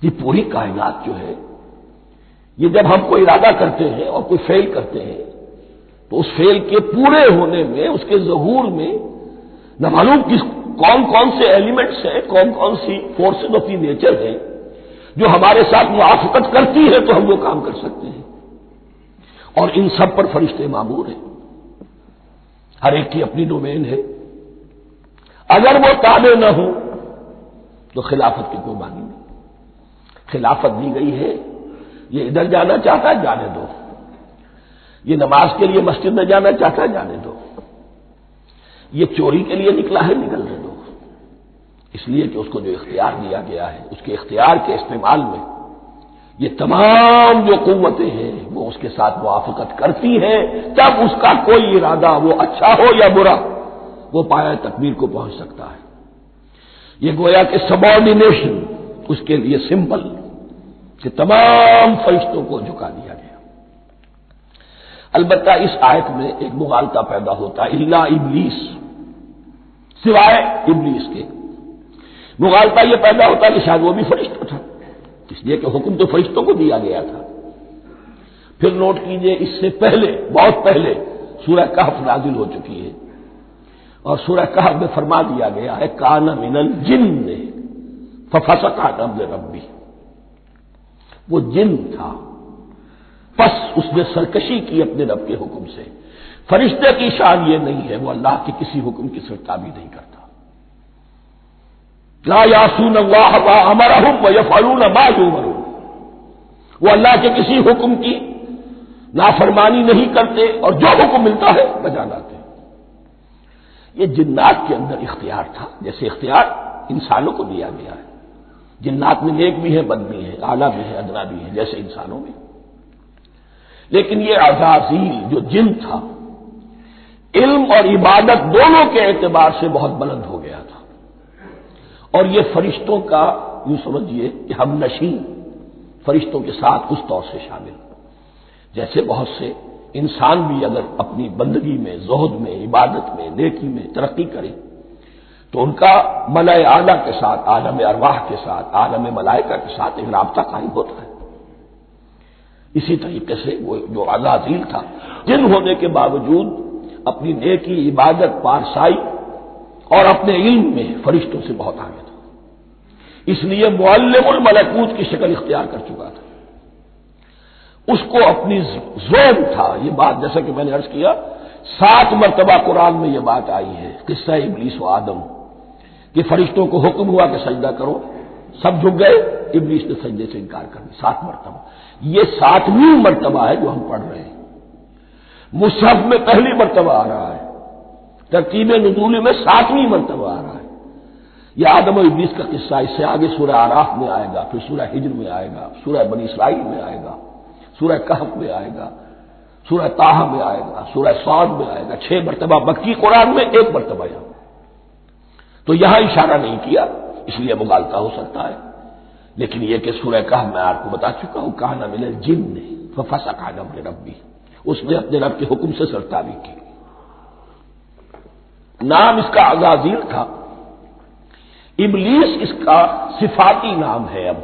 S1: یہ پوری کائنات جو ہے، یہ جب ہم کوئی ارادہ کرتے ہیں اور کوئی فیل کرتے ہیں تو اس فیل کے پورے ہونے میں، اس کے ظہور میں نہ معلوم کون کون سے ایلیمنٹس ہیں، کون کون سی فورسز آف دی نیچر ہیں جو ہمارے ساتھ موافقت کرتی ہے تو ہم وہ کام کر سکتے ہیں، اور ان سب پر فرشتے مامور ہیں، ہر ایک کی اپنی ڈومین ہے۔ اگر وہ تابع نہ ہو تو خلافت کی کوئی معنی نہیں۔ خلافت دی گئی ہے، یہ ادھر جانا چاہتا ہے جانے دو، یہ نماز کے لیے مسجد میں جانا چاہتا ہے جانے دو، یہ چوری کے لیے نکلا ہے نکلنے دو، اس لیے کہ اس کو جو اختیار دیا گیا ہے، اس کے اختیار کے استعمال میں یہ تمام جو قوتیں ہیں وہ اس کے ساتھ موافقت کرتی ہیں، تب اس کا کوئی ارادہ، وہ اچھا ہو یا برا، وہ پایہ تکمیل کو پہنچ سکتا ہے۔ یہ گویا کہ سبارڈینیشن اس کے لیے سمبل کہ تمام فرشتوں کو جھکا دیا گیا۔ البتہ اس آیت میں ایک مغالطہ پیدا ہوتا ہے، الا ابلیس، سوائے ابلیس کے۔ مغالطہ یہ پیدا ہوتا ہے کہ شاید وہ بھی فرشتہ تھا، اس لیے کہ حکم تو فرشتوں کو دیا گیا تھا۔ پھر نوٹ کیجئے، اس سے پہلے، بہت پہلے سورہ کہف نازل ہو چکی ہے، اور سورہ کہف میں فرما دیا گیا ہے کان من الجن ففسق عن امر ربی، وہ جن تھا، پس اس نے سرکشی کی اپنے رب کے حکم سے. فرشتے کی شان یہ نہیں ہے، وہ اللہ کے کسی حکم کی سرتابی نہیں کرتا. لا یعصون اللہ ما امرہم ویفعلون ما یؤمرون، وہ اللہ کے کسی حکم کی نافرمانی نہیں کرتے اور جو حکم ملتا ہے بجا لاتے. یہ جنات کے اندر اختیار تھا، جیسے اختیار انسانوں کو دیا گیا ہے. جنات میں نیک بھی ہے، بد بھی ہے، اعلیٰ بھی ہے، ادنا بھی ہے، جیسے انسانوں میں. لیکن یہ عزازیل جو جن تھا، علم اور عبادت دونوں کے اعتبار سے بہت بلند ہو گیا تھا، اور یہ فرشتوں کا یوں سمجھیے کہ ہم نشین، فرشتوں کے ساتھ اس طور سے شامل. جیسے بہت سے انسان بھی اگر اپنی بندگی میں، زہد میں، عبادت میں، نیکی میں ترقی کریں تو ان کا ملائے اعلیٰ کے ساتھ، عالم ارواح کے ساتھ، عالم ملائکہ کے ساتھ ایک رابطہ قائم ہوتا ہے. اسی طریقے سے وہ جو عزازیل تھا، جن ہونے کے باوجود اپنی نیکی، عبادت، پارسائی اور اپنے علم میں فرشتوں سے بہت آگے تھا. اس لیے معلم الملکوت کی شکل اختیار کر چکا تھا. اس کو اپنی زون تھا. یہ بات جیسا کہ میں نے عرض کیا 7 مرتبہ قرآن میں یہ بات آئی ہے، قصہ ابلیس و آدم، کہ فرشتوں کو حکم ہوا کہ سجدہ کرو، سب جھک گئے، ابلیس نے سجدے سے انکار کر دیا. 7 مرتبہ. یہ 7ویں مرتبہ ہے جو ہم پڑھ رہے ہیں. مصحف میں پہلی مرتبہ آ رہا ہے، ترتیب نزول میں 7ویں مرتبہ آ رہا ہے. یہ آدم و ابلیس کا قصہ اس سے آگے سورہ اعراف میں آئے گا، پھر سورہ ہجر میں آئے گا، سورہ بنی اسرائیل میں آئے گا، سورہ کہف میں آئے گا، سورہ طٰہٰ میں آئے گا، سورہ صاد میں آئے گا. 6 مرتبہ مکی قرآن میں، 1 مرتبہ یہاں. تو یہاں اشارہ نہیں کیا، اس لیے مغالطہ ہو سکتا ہے. لیکن یہ کہ سورہ کہف میں آپ کو بتا چکا ہوں، کان من الجن ففسق عن امر ربہ، اس نے اپنے رب کے حکم سے سرتابی کی. نام اس کا عزازیل تھا. ابلیس اس کا صفاتی نام ہے اب،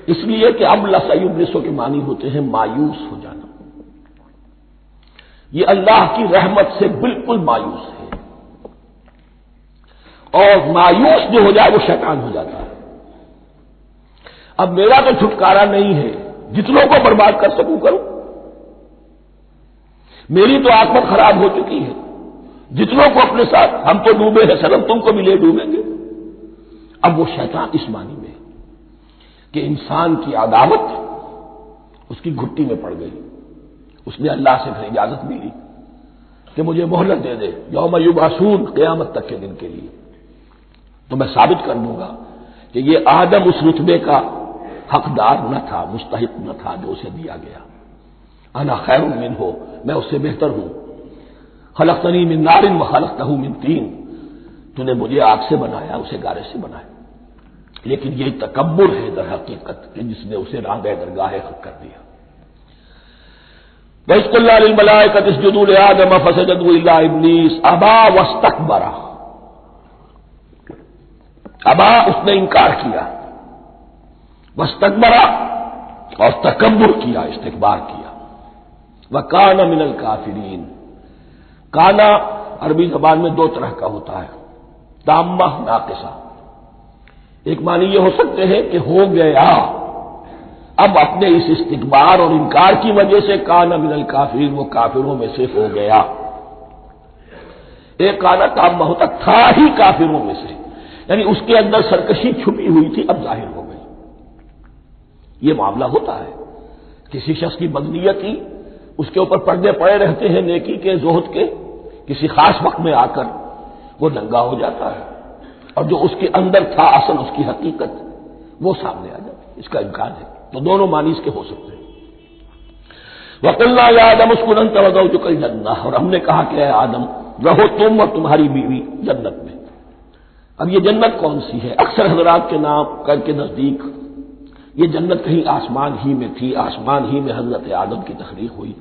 S1: اس لیے کہ اب ابلیسوں کے معنی ہوتے ہیں مایوس ہو جانا. یہ اللہ کی رحمت سے بالکل مایوس ہے، اور مایوس جو ہو جائے وہ شیطان ہو جاتا ہے. اب میرا تو چھٹکارا نہیں ہے، جتنوں کو برباد کر سکوں کروں. میری تو عاقبت خراب ہو چکی ہے، جتنوں کو اپنے ساتھ، ہم تو ڈوبے ہیں سنم، تم کو بھی لے ڈوبیں گے. اب وہ شیطان اس معنی میں کہ انسان کی عداوت اس کی گھٹی میں پڑ گئی. اس نے اللہ سے پھر اجازت بھی لی کہ مجھے مہلت دے دے، یوم یبعثون، قیامت تک کے دن کے لیے، تو میں ثابت کر دوں گا کہ یہ آدم اس رتبے کا حقدار نہ تھا، مستحق نہ تھا جو اسے دیا گیا. انا خیر منہ، میں اس سے بہتر ہوں. خلقتنی من نار وخلقتہ من طین، تو نے مجھے آگ سے بنایا، اسے گارے سے بنایا. لیکن یہ تکبر ہے در حقیقت کہ جس نے اسے راندہ درگاہ حق کر دیا. وَإِذْ قُلْنَا لِلْمَلَائِكَةِ اسْجُدُوا لِآدَمَ فَسَجَدُوا إِلَّا إِبْلِيسَ أَبَىٰ وَاسْتَكْبَرَ. ابا، اس نے انکار کیا، واستکبر، اور تکبر کیا، استکبار کیا. وَكَانَ مِنَ الْكَافِرِينَ. کانا عربی زبان میں 2 طرح کا ہوتا ہے، تامہ، ناقصہ. ایک معنی یہ ہو سکتے ہیں کہ ہو گیا، اب اپنے اس استکبار اور انکار کی وجہ سے کانا من الکافرین، وہ کافروں میں سے ہو گیا. ایک کانا تامہ ہوتا تھا ہی کافروں میں سے، یعنی اس کے اندر سرکشی چھپی ہوئی تھی، اب ظاہر ہو گئی. یہ معاملہ ہوتا ہے، کسی شخص کی بدنیتی اس کے اوپر پردے پڑے رہتے ہیں نیکی کے، زہد کے، کسی خاص وقت میں آ کر وہ ننگا ہو جاتا ہے، اور جو اس کے اندر تھا اصل، اس کی حقیقت، وہ سامنے آ جاتی ہے. اس کا امکان ہے. تو دونوں معنی اس کے ہو سکتے ہیں. وَقُلْنَا يَا آدَمُ اسْكُنْ أَنْتَ وَزَوْجُكَ الْجَنَّةَ، اور ہم نے کہا کہ اے آدم رہو تم اور تمہاری بیوی جنت میں. اب یہ جنت کون سی ہے؟ اکثر حضرات کے نام کے نزدیک یہ جنت کہیں آسمان ہی میں تھی، آسمان ہی میں حضرت آدم کی تخلیق ہوئی.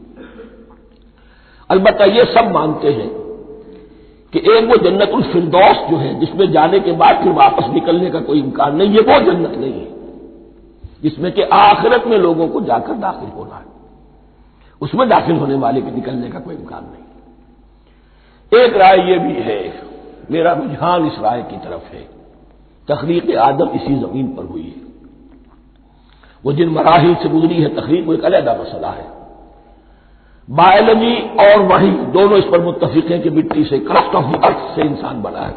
S1: البتہ یہ سب مانتے ہیں کہ ایک وہ جنت الفردوس جو ہے جس میں جانے کے بعد پھر واپس نکلنے کا کوئی امکان نہیں، یہ وہ جنت نہیں ہے جس میں کہ آخرت میں لوگوں کو جا کر داخل ہونا ہے. اس میں داخل ہونے والے کے نکلنے کا کوئی امکان نہیں. ایک رائے یہ بھی ہے، میرا رجحان اس رائے کی طرف ہے، تخلیق آدم اسی زمین پر ہوئی ہے. وہ جن مراحل سے گزری ہے تخلیق وہ ایک علیحدہ مسئلہ ہے۔ بایولوجی اور وحی دونوں اس پر متفق ہیں کہ مٹی سے کرسٹ آف دی ارتھ سے انسان بنا ہے،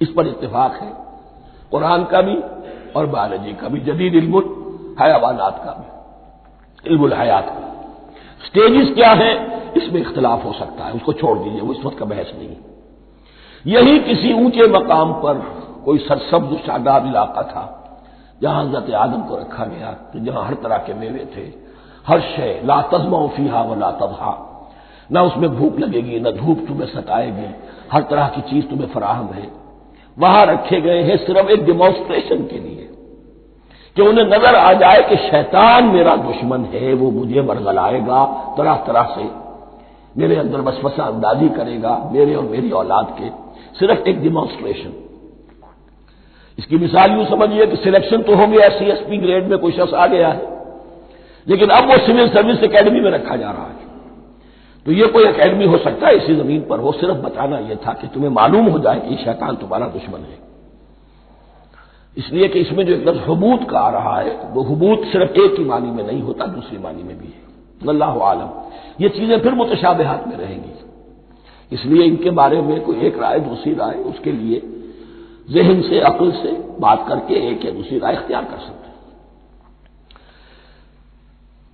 S1: اس پر اتفاق ہے قرآن کا بھی اور بایولوجی کا بھی، جدید علم الحیوانات کا بھی، علم الحیات کا۔ سٹیجز کیا ہیں اس میں اختلاف ہو سکتا ہے، اس کو چھوڑ دیجیے، وہ اس وقت کا بحث نہیں۔ یہی کسی اونچے مقام پر کوئی سرسبز و شاداب علاقہ تھا جہاں حضرت آدم کو رکھا گیا، جہاں ہر طرح کے میوے تھے، ہر شے لا تظمأ فیہا ولا تضحیٰ، نہ اس میں بھوک لگے گی نہ دھوپ تمہیں ستائے گی، ہر طرح کی چیز تمہیں فراہم ہے۔ وہاں رکھے گئے ہیں صرف ایک ڈیمانسٹریشن کے لیے کہ انہیں نظر آ جائے کہ شیطان میرا دشمن ہے، وہ مجھے ورغلائے گا، طرح طرح سے میرے اندر وسوسہ اندازی کرے گا، میرے اور میری اولاد کے، صرف ایک ڈیمانسٹریشن۔ اس کی مثال یوں سمجھیے کہ سلیکشن تو ہو گیا، سی ایس پی گریڈ میں کوئی شخص آ گیا ہے، لیکن اب وہ سول سروس اکیڈمی میں رکھا جا رہا ہے۔ تو یہ کوئی اکیڈمی ہو سکتا ہے اسی زمین پر، وہ صرف بتانا یہ تھا کہ تمہیں معلوم ہو جائے کہ شیطان تمہارا دشمن ہے۔ اس لیے کہ اس میں جو ایک لفظ حبوط کا آ رہا ہے، وہ حبوط صرف ایک ہی معنی میں نہیں ہوتا، دوسری معنی میں بھی ہے۔ اللہ عالم، یہ چیزیں پھر متشابہات میں رہیں گی، اس لیے ان کے بارے میں کوئی ایک رائے دوسری رائے، اس کے لیے ذہن سے عقل سے بات کر کے ایک یا دوسری رائے اختیار کر سکتے ہیں۔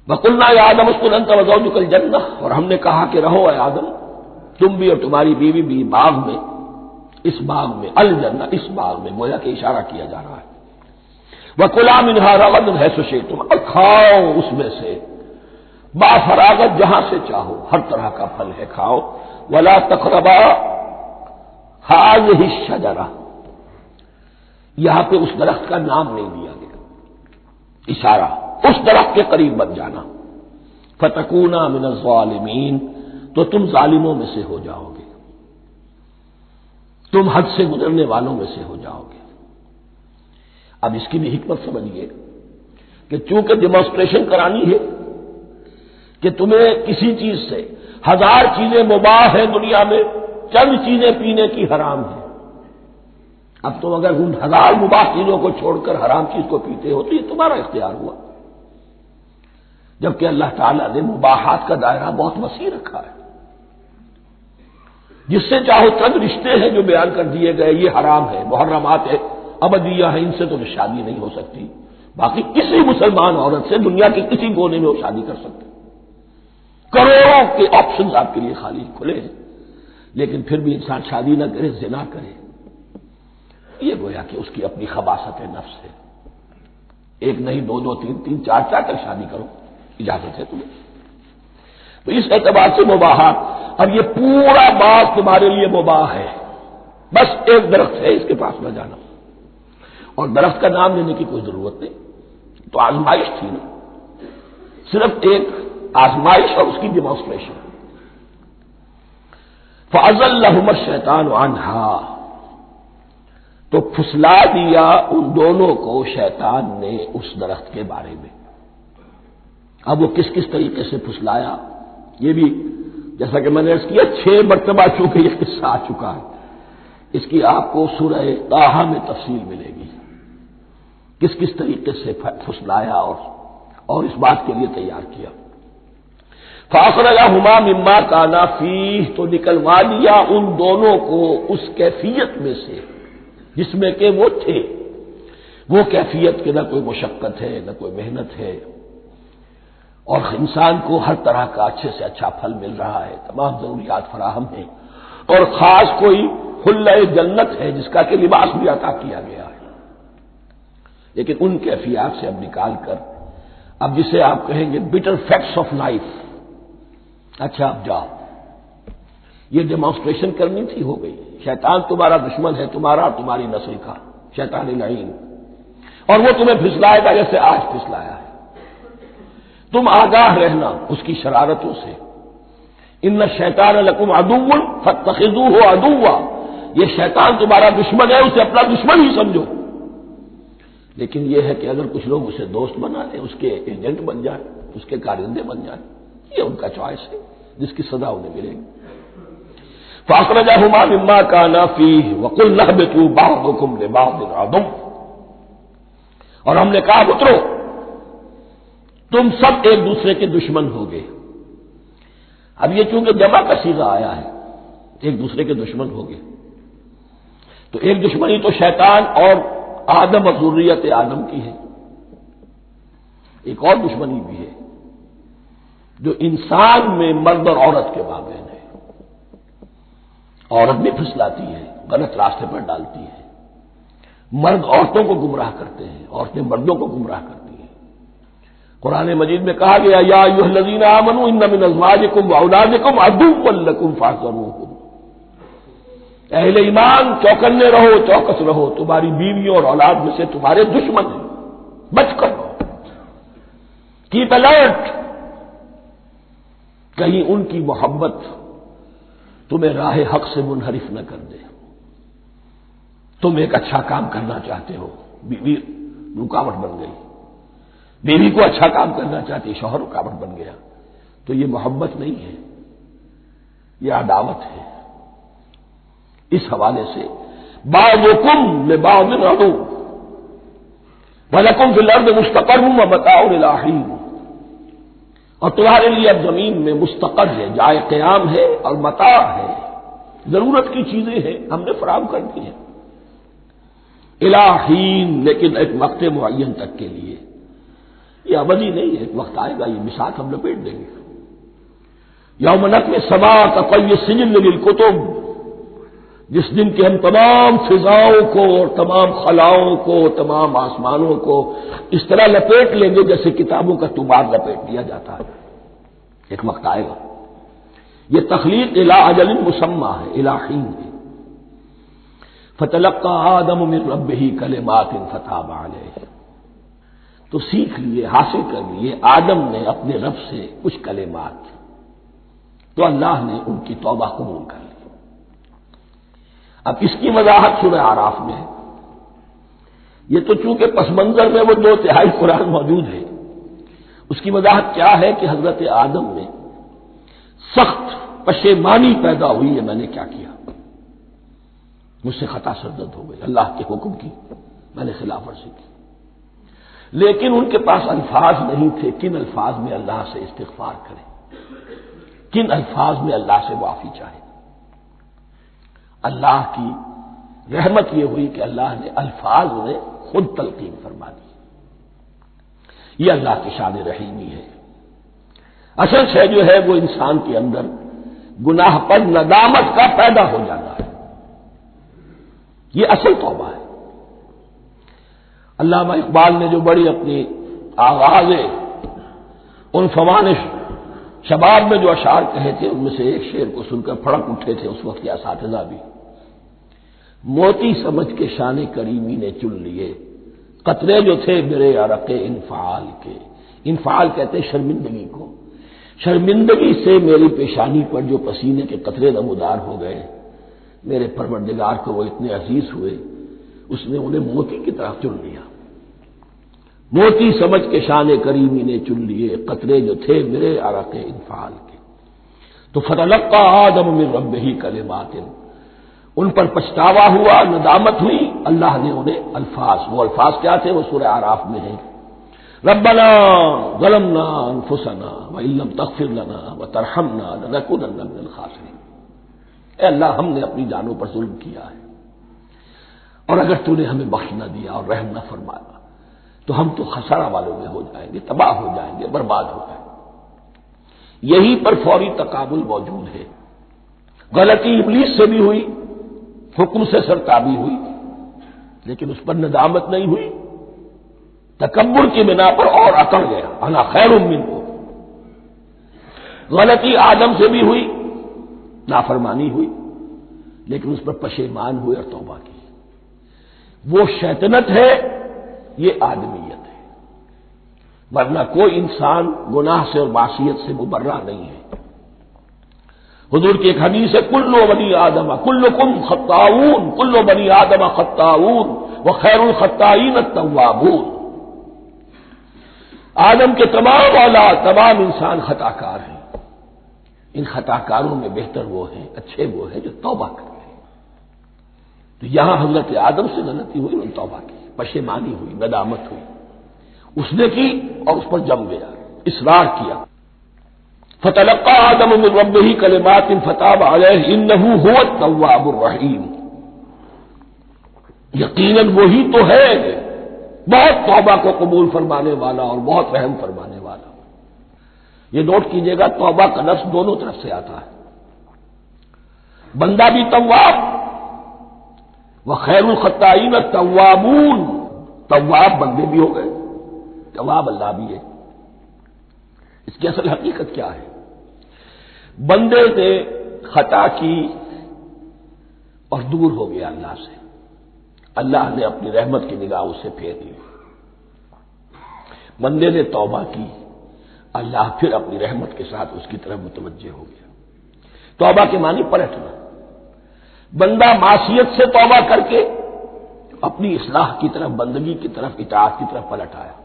S1: وَقُلْنَا يَا آدَمُ اسْكُنْ أَنْتَ وَزَوْجُكَ الْجَنَّةَ، اور ہم نے کہا کہ رہو اے آدم تم بھی اور تمہاری بیوی بھی باغ میں، اس باغ میں، الجنہ اس باغ میں، گویا کہ اشارہ کیا جا رہا ہے۔ وَكُلَا مِنْهَا رَغَدًا حَيْثُ شِئْتُمْ، اور کھاؤ اس میں سے با فراغت جہاں سے چاہو، ہر طرح کا پھل ہے کھاؤ۔ وَلَا تَقْرَبَا هَٰذِهِ الشَّجَرَةَ، یہاں پہ اس درخت کا نام نہیں دیا گیا، اشارہ اس درخت کے قریب مت جانا۔ فَتَكُونَا مِنَ الظَّالِمِينَ، تو تم ظالموں میں سے ہو جاؤ گے، تم حد سے گزرنے والوں میں سے ہو جاؤ گے۔ اب اس کی بھی حکمت سمجھیے کہ چونکہ ڈیمانسٹریشن کرانی ہے کہ تمہیں کسی چیز سے، ہزار چیزیں مباح ہیں دنیا میں، چند چیزیں پینے کی حرام ہیں۔ اب تم اگر ان ہزار مباح چیزوں کو چھوڑ کر حرام چیز کو پیتے ہو تو یہ تمہارا اختیار ہوا، جبکہ اللہ تعالیٰ نے مباحات کا دائرہ بہت وسیع رکھا ہے۔ جس سے چاہو چند رشتے ہیں جو بیان کر دیے گئے، یہ حرام ہے، محرمات ہے، ابدیہ ہے، ان سے تو شادی نہیں ہو سکتی۔ باقی کسی مسلمان عورت سے دنیا کے کسی کونے میں وہ شادی کر سکتے، کروڑوں کے آپشنز آپ کے لیے خالی کھلے ہیں، لیکن پھر بھی انسان شادی نہ کرے، زنا کرے، یہ گویا کہ اس کی اپنی خباثت نفس ہے۔ ایک نہیں، دو دو، تین تین، چار چار تک شادی کرو، اجازت ہے تمہیں۔ تو اس اعتبار سے مباحات، اب یہ پورا باغ تمہارے لیے مباح ہے، بس ایک درخت ہے اس کے پاس نہ جانا، اور درخت کا نام لینے کی کوئی ضرورت نہیں، تو آزمائش تھی نا، صرف ایک آزمائش اور اس کی ڈیمانسٹریشن۔ فَأَزَلَّهُمَا الشَّيْطَانُ عَنْهَا، تو پھسلا دیا ان دونوں کو شیطان نے اس درخت کے بارے میں۔ اب وہ کس کس طریقے سے پھسلایا، یہ بھی جیسا کہ میں نے عرض کیا 6 مرتبہ چونکہ یہ قصہ آ چکا ہے، اس کی آپ کو سورہ طٰہٰ میں تفصیل ملے گی، کس کس طریقے سے پھسلایا اور اس بات کے لیے تیار کیا۔ فَأَخْرَجَهُمَا مِمَّا كَانَا فِيهِ، تو نکلوا دیا ان دونوں کو اس کیفیت میں سے جس میں کہ وہ تھے، وہ کیفیت کہ نہ کوئی مشقت ہے نہ کوئی محنت ہے، اور انسان کو ہر طرح کا اچھے سے اچھا پھل مل رہا ہے، تمام ضروریات فراہم ہیں، اور خاص کوئی حلۂ جنت ہے جس کا کہ لباس بھی عطا کیا گیا ہے۔ لیکن ان کیفیات سے اب نکال کر، اب جسے آپ کہیں گے بٹر فیکٹس آف لائف، اچھا اب جاؤ، یہ ڈیمانسٹریشن کرنی تھی، ہو گئی۔ شیطان تمہارا دشمن ہے، تمہارا اور تمہاری نسل کا، شیطان لعین، اور وہ تمہیں پھسلائے گا جیسے آج پھسلایا ہے۔ تم آگاہ رہنا اس کی شرارتوں سے۔ ان الشیطان لکم عدو فاتخذوہ عدوا، یہ شیطان تمہارا دشمن ہے، اسے اپنا دشمن ہی سمجھو۔ لیکن یہ ہے کہ اگر کچھ لوگ اسے دوست بنا لیں، اس کے ایجنٹ بن جائیں، اس کے کارندے بن جائیں، یہ ان کا چوائس ہے جس کی سزا انہیں ملے گی۔ فَأَخْرَجَهُمَا مِمَّا كَانَا فِيهِ وَقُلْنَا اهْبِطُوا بَعْضُكُمْ لِبَعْضٍ عَدُوٌّ، اور ہم نے کہا اترو، تم سب ایک دوسرے کے دشمن ہوگے۔ اب یہ چونکہ جمع کا صیغہ آیا ہے، ایک دوسرے کے دشمن ہوگے، تو ایک دشمنی تو شیطان اور آدم اور ذریت آدم کی ہے، ایک اور دشمنی بھی ہے جو انسان میں مرد اور عورت کے مابین ہے۔ عورت بھی پھسلاتی ہے، غلط راستے پر ڈالتی ہے، مرد عورتوں کو گمراہ کرتے ہیں، عورتیں مردوں کو گمراہ کرتی ہیں۔ قرآن مجید میں کہا گیا یا ایھا الذین آمنوا ان من ازواجکم واولادکم عدوا لکم فاحذروہم، اہل ایمان چوکنے رہو، چوکس رہو، تمہاری بیویوں اور اولاد میں سے تمہارے دشمن ہیں، بچ کر رہو، کیپ الرٹ، کہیں ان کی محبت تمہیں راہ حق سے منحرف نہ کر دے۔ تم ایک اچھا کام کرنا چاہتے ہو، بیوی رکاوٹ بن گئی، بیوی کو اچھا کام کرنا چاہتی، شوہر رکاوٹ بن گیا، تو یہ محبت نہیں ہے، یہ عداوت ہے۔ اس حوالے سے بعضکم لبعض عدو ولکم فی الارض مستقر ومتاع الی حین، اور تمہارے لیے اب زمین میں مستقر ہے، جائے قیام ہے اور متاع ہے، ضرورت کی چیزیں ہیں ہم نے فراہم کر دی ہیں، الی حین، لیکن ایک وقت معین تک کے لیے، یہ ابدی نہیں ہے، ایک وقت آئے گا یہ بساط ہم لپیٹ دیں گے۔ یوم نطوی السماء کطی السجل للکتب، جس دن کہ ہم تمام فضاؤں کو اور تمام خلاؤں کو، تمام آسمانوں کو اس طرح لپیٹ لیں گے جیسے کتابوں کا طوبار لپیٹ دیا جاتا ہے، ایک وقت آئے گا۔ یہ تخلیق الی اجل مسمى ہے، الی حین ہے۔ فتلقى آدم من ربه کلمات فتاب علیہ، تو سیکھ لیے، حاصل کر لیے آدم نے اپنے رب سے کچھ کلمات، تو اللہ نے ان کی توبہ قبول کر لی۔ اب اس کی وضاحت سورہ اعراف میں ہے، یہ تو چونکہ پس منظر میں وہ 2/3 قرآن موجود ہے، اس کی وضاحت کیا ہے کہ حضرت آدم میں سخت پشیمانی پیدا ہوئی ہے، میں نے کیا کیا، مجھ سے خطا سرزد ہو گئی، اللہ کے حکم کی میں نے خلاف ورزی کی، لیکن ان کے پاس الفاظ نہیں تھے کن الفاظ میں اللہ سے استغفار کریں، کن الفاظ میں اللہ سے معافی چاہے۔ اللہ کی رحمت یہ ہوئی کہ اللہ نے الفاظ نے خود تلقین فرما دی، یہ اللہ کی شان رحیمی ہے۔ اصل شے جو ہے وہ انسان کے اندر گناہ پر ندامت کا پیدا ہو جانا ہے، یہ اصل توبہ ہے۔ علامہ اقبال نے جو بڑی اپنی آغاز عنفوان شباب میں جو اشعار کہے تھے، ان میں سے ایک شعر کو سن کر پھڑک اٹھے تھے اس وقت کے اساتذہ بھی، موتی سمجھ کے شان کریمی نے چن لیے قطرے جو تھے میرے عرق انفعال کے، انفعال کہتے ہیں شرمندگی کو، شرمندگی سے میری پیشانی پر جو پسینے کے قطرے نمودار ہو گئے، میرے پروردگار کو وہ اتنے عزیز ہوئے، اس نے انہیں موتی کی طرف چن لیا، موتی سمجھ کے شان کریمی نے چن لیے قطرے جو تھے میرے عرق انفعال کے، تو فتلقى آدم من ربه کلمات، ان پر پچھتاوا ہوا، ندامت ہوئی، اللہ نے انہیں الفاظ، وہ الفاظ کیا تھے وہ سورہ اعراف میں ہیں، ربنا ظلمنا انفسنا وان لم تغفر لنا وترحمنا لنكونن من الخاسرین، اے اللہ ہم نے اپنی جانوں پر ظلم کیا ہے، اور اگر تو نے ہمیں بخش نہ دیا اور رحم نہ فرمایا تو ہم تو خسارہ والوں میں ہو جائیں گے، تباہ ہو جائیں گے، برباد ہو جائیں گے۔ یہی پر فوری تقابل موجود ہے، غلطی ابلیس سے بھی ہوئی، حکم سے سرتابی ہوئی، لیکن اس پر ندامت نہیں ہوئی، تکبر کی بنا پر اور اکڑ گیا، انا خیر منہ، غلطی آدم سے بھی ہوئی، نافرمانی ہوئی، لیکن اس پر پشیمان ہوئے اور توبہ کی، وہ شیطنت ہے، یہ آدمیت ہے، ورنہ کوئی انسان گناہ سے اور معصیت سے مبرہ نہیں ہے۔ حضور کی ایک حدیث ہے کلو بنی آدم کلکم خطاؤون، کلو بنی آدم خطاؤون وخیر الخطائین التوابون، آدم کے تمام اولاد، تمام انسان خطا کار ہیں، ان خطا کاروں میں بہتر وہ ہیں، اچھے وہ ہیں جو توبہ کرتے ہیں۔ تو یہاں حضرت آدم سے غلطی ہوئی، انہوں نے توبہ کی، پشیمانی ہوئی، ندامت ہوئی۔ اس نے کی اور اس پر جم گیا، اصرار کیا۔ فتلقى آدم من ربه كلمات فتاب عليه انه هو التواب الرحیم، یقیناً وہی تو ہے بہت توبہ کو قبول فرمانے والا اور بہت رحم فرمانے والا۔ یہ نوٹ کیجئے گا، توبہ کا لفظ دونوں طرف سے آتا ہے، بندہ بھی تواب، وخیر الخطائین التوابون، تواب بندے بھی ہو گئے، تواب اللہ بھی ہے۔ اس کی اصل حقیقت کیا ہے؟ بندے نے خطا کی اور دور ہو گیا اللہ سے، اللہ نے اپنی رحمت کی نگاہ اس سے پھیر لی۔ بندے نے توبہ کی، اللہ پھر اپنی رحمت کے ساتھ اس کی طرف متوجہ ہو گیا۔ توبہ کے معنی پلٹنا، بندہ معصیت سے توبہ کر کے اپنی اصلاح کی طرف، بندگی کی طرف، اطاعت کی طرف پلٹ آیا۔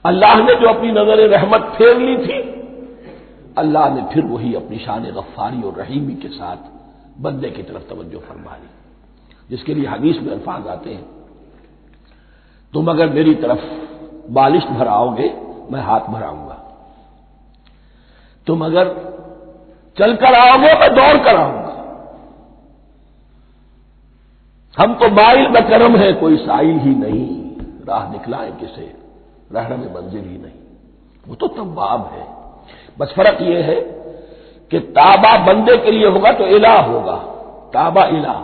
S1: اللہ نے جو اپنی نظر رحمت پھیر لی تھی، اللہ نے پھر وہی اپنی شان غفاری اور رحیمی کے ساتھ بندے کی طرف توجہ فرما لی، جس کے لیے حدیث میں الفاظ آتے ہیں، تم اگر میری طرف بالشت بھراؤ گے میں ہاتھ بھراؤں گا، تم اگر چل کر آؤ گے میں دوڑ کر آؤں گا، ہم تو مائل بکرم ہے کوئی سائل ہی نہیں، راہ دکھلائیں کسے رہنے میں منزل ہی نہیں۔ وہ تو تواب ہے، بس فرق یہ ہے کہ تابا بندے کے لیے ہوگا تو الہ ہوگا، تابا الہ،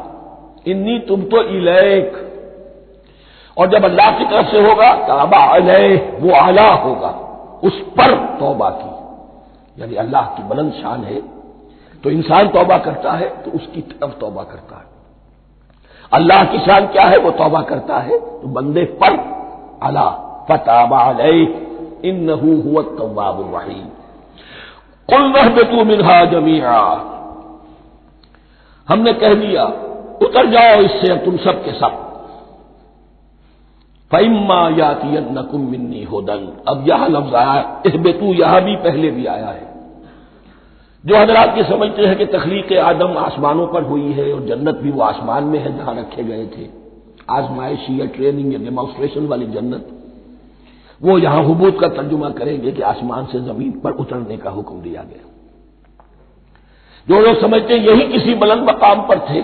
S1: انی تم تو الیک، اور جب اللہ کی طرف سے ہوگا تابا علیہ، وہ اعلیٰ ہوگا، اس پر توبہ کی، یعنی اللہ کی بلند شان ہے تو انسان توبہ کرتا ہے تو اس کی طرف توبہ کرتا ہے۔ اللہ کی شان کیا ہے؟ وہ توبہ کرتا ہے تو بندے پر اعلیٰ، فتاب علیہ انہ هو التواب الرحیم۔ قلنا اهبطوا منها جميعا، ہم نے کہہ دیا اتر جاؤ اس سے تم سب کے سب۔ فإما يأتينكم مني هدى، اب یہاں لفظ آیا اهبطوا، یہاں بھی پہلے بھی آیا ہے۔ جو حضرات یہ سمجھتے ہیں کہ تخلیق آدم آسمانوں پر ہوئی ہے اور جنت بھی وہ آسمان میں ہے جہاں رکھے گئے تھے، آزمائشی یا ٹریننگ یا ڈیمانسٹریشن والی جنت، وہ یہاں حبوط کا ترجمہ کریں گے کہ آسمان سے زمین پر اترنے کا حکم دیا گیا۔ جو لوگ سمجھتے ہیں یہی کسی بلند مقام پر تھے،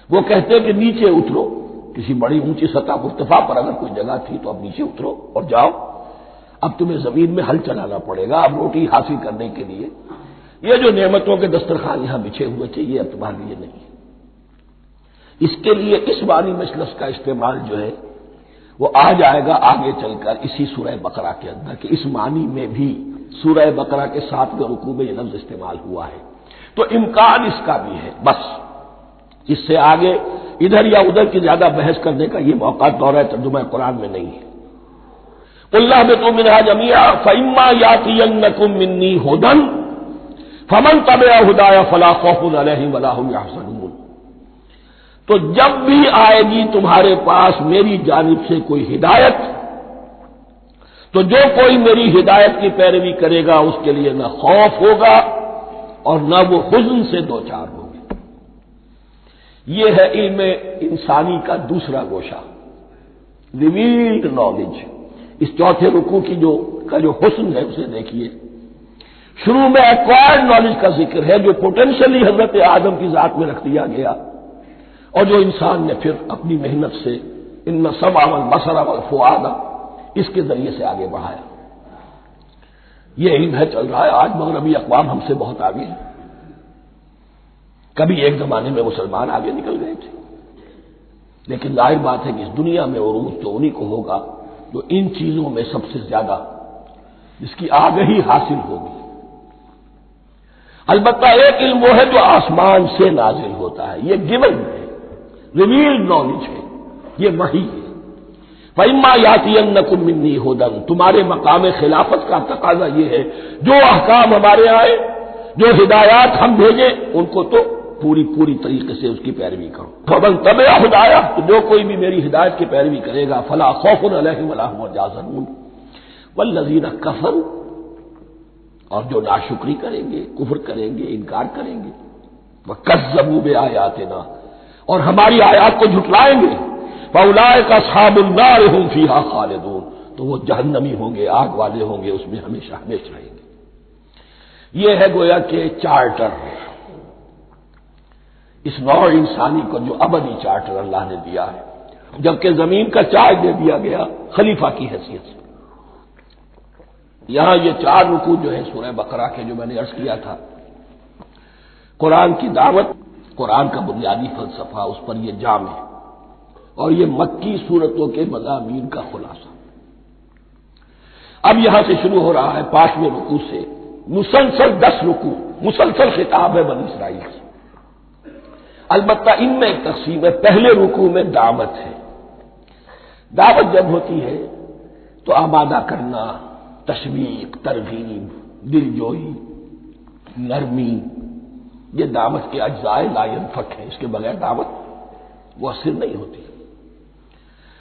S1: وہ کہتے ہیں کہ نیچے اترو، کسی بڑی اونچی سطح مرتفع پر اگر کوئی جگہ تھی تو اب نیچے اترو اور جاؤ، اب تمہیں زمین میں ہل چلانا پڑے گا اب روٹی حاصل کرنے کے لیے، یہ جو نعمتوں کے دسترخوان یہاں بچھے ہوئے تھے یہ اب تمہارے لیے نہیں ہے۔ اس کے لیے اس معنی مجلس کا استعمال جو ہے وہ آ جائے گا آگے چل کر اسی سورہ بقرہ کے اندر، کہ اس معنی میں بھی سورہ بقرہ کے 7ویں رکوع میں یہ لفظ استعمال ہوا ہے، تو امکان اس کا بھی ہے۔ بس اس سے آگے ادھر یا ادھر کی زیادہ بحث کرنے کا یہ موقع دورہ ترجمہ قرآن میں نہیں ہے۔ قل اهبطوا منها جميعا فإما يأتينكم مني هدى فمن تبع هداي فلا خوف عليهم ولا هم يحزنون، تو جب بھی آئے گی تمہارے پاس میری جانب سے کوئی ہدایت، تو جو کوئی میری ہدایت کی پیروی کرے گا اس کے لیے نہ خوف ہوگا اور نہ وہ حزن سے دوچار ہوگا۔ یہ ہے علم انسانی کا دوسرا گوشہ، ریویلڈ نالج۔ اس چوتھے رکوع کی جو حسن ہے اسے دیکھیے، شروع میں ایکوائرڈ نالج کا ذکر ہے جو پوٹینشلی حضرت آدم کی ذات میں رکھ دیا گیا اور جو انسان نے پھر اپنی محنت سے ان السمع والبصر والفؤاد اس کے ذریعے سے آگے بڑھایا۔ یہ علم ہے چل رہا ہے، آج مغربی اقوام ہم سے بہت آگے ہیں، کبھی ایک زمانے میں مسلمان آگے نکل گئے تھے، لیکن ظاہر بات ہے کہ اس دنیا میں عروج تو انہی کو ہوگا جو ان چیزوں میں سب سے زیادہ جس کی آگہی حاصل ہوگی۔ البتہ ایک علم وہ ہے جو آسمان سے نازل ہوتا ہے، یہ گیون ہے، ریویلڈ نالج ہے، یہ وحی ہے۔ فَإِمَّا يَأْتِيَنَّكُم مِّنِّي هُدًى، تمہارے مقام خلافت کا تقاضا یہ ہے جو احکام ہمارے آئے، جو ہدایات ہم بھیجیں ان کو تو پوری طریقے سے اس کی پیروی کرو۔ فَمَن تَبِعَ هُدَايَ، تو جو کوئی بھی میری ہدایت کی پیروی کرے گا فَلَا خَوْفٌ عَلَيْهِمْ وَلَا هُمْ يَحْزَنُونَ وَالَّذِينَ كَفَرُوا، اور جو ناشکری کریں گے، کفر کریں گے، انکار کریں گے، وَكَذَّبُوا بِآيَاتِنَا، اور ہماری آیات کو جھٹلائیں گے، فَأُولَٰئِكَ أَصْحَابُ النَّارِ هُمْ فِيهَا خَالِدُونَ، تو وہ جہنمی ہوں گے، آگ والے ہوں گے، اس میں ہمیشہ ہمیشہ رہیں گے۔ یہ ہے گویا کہ چارٹر، اس نوع انسانی کو جو ابدی چارٹر اللہ نے دیا ہے، جبکہ زمین کا چارج دے دیا گیا خلیفہ کی حیثیت سے۔ یہاں یہ 4 رکوع جو ہے سورہ بقرہ کے، جو میں نے عرض کیا تھا، قرآن کی دعوت، قرآن کا بنیادی فلسفہ، اس پر یہ جام ہے، اور یہ مکی صورتوں کے مضامین کا خلاصہ۔ اب یہاں سے شروع ہو رہا ہے 5ویں رکوع سے مسلسل 10 رکوع، مسلسل خطاب ہے بنی اسرائیل سے۔ البتہ ان میں ایک تقسیم ہے، پہلے رکوع میں دعوت ہے۔ دعوت جب ہوتی ہے تو آمادہ کرنا، تشویق، ترغیب، دل جوئی، نرمی، یہ دعوت کے اجزاء لا ينفک ہیں، اس کے بغیر دعوت مؤثر نہیں ہوتی۔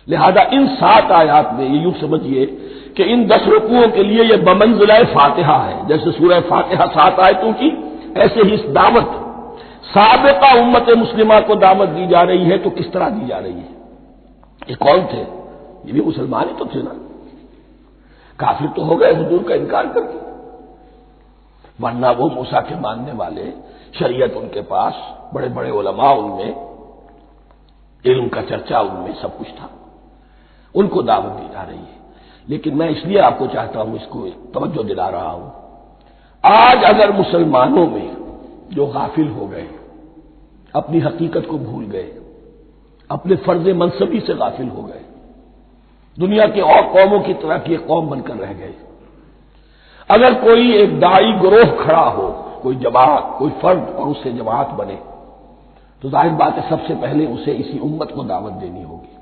S1: لہذا ان 7 آیات میں یہ یوں سمجھیے کہ ان 10 رکوعوں کے لیے یہ بمنزلہ فاتحہ ہے، جیسے سورہ فاتحہ 7 آیتوں کی، ایسے ہی اس دعوت سابقہ امت مسلمہ کو دعوت دی جا رہی ہے، تو کس طرح دی جا رہی ہے؟ یہ کون تھے؟ یہ بھی مسلمان ہی تو تھے نا، کافر تو ہو گئے حضور کا انکار کر کے، ورنہ وہ موسیٰ کے ماننے والے، شریعت ان کے پاس، بڑے بڑے علماء ان میں، علم کا چرچا ان میں، سب کچھ تھا، ان کو دعوت دی جا رہی ہے۔ لیکن میں اس لیے آپ کو چاہتا ہوں، اس کو توجہ دلا رہا ہوں، آج اگر مسلمانوں میں جو غافل ہو گئے، اپنی حقیقت کو بھول گئے، اپنے فرض منصبی سے غافل ہو گئے، دنیا کے اور قوموں کی طرح کی ایک قوم بن کر رہ گئے، اگر کوئی ایک داعی گروہ کھڑا ہو، کوئی جماعت، کوئی فرد، اور اس سے جماعت بنے، تو ظاہر بات ہے سب سے پہلے اسے اسی امت کو دعوت دینی ہوگی،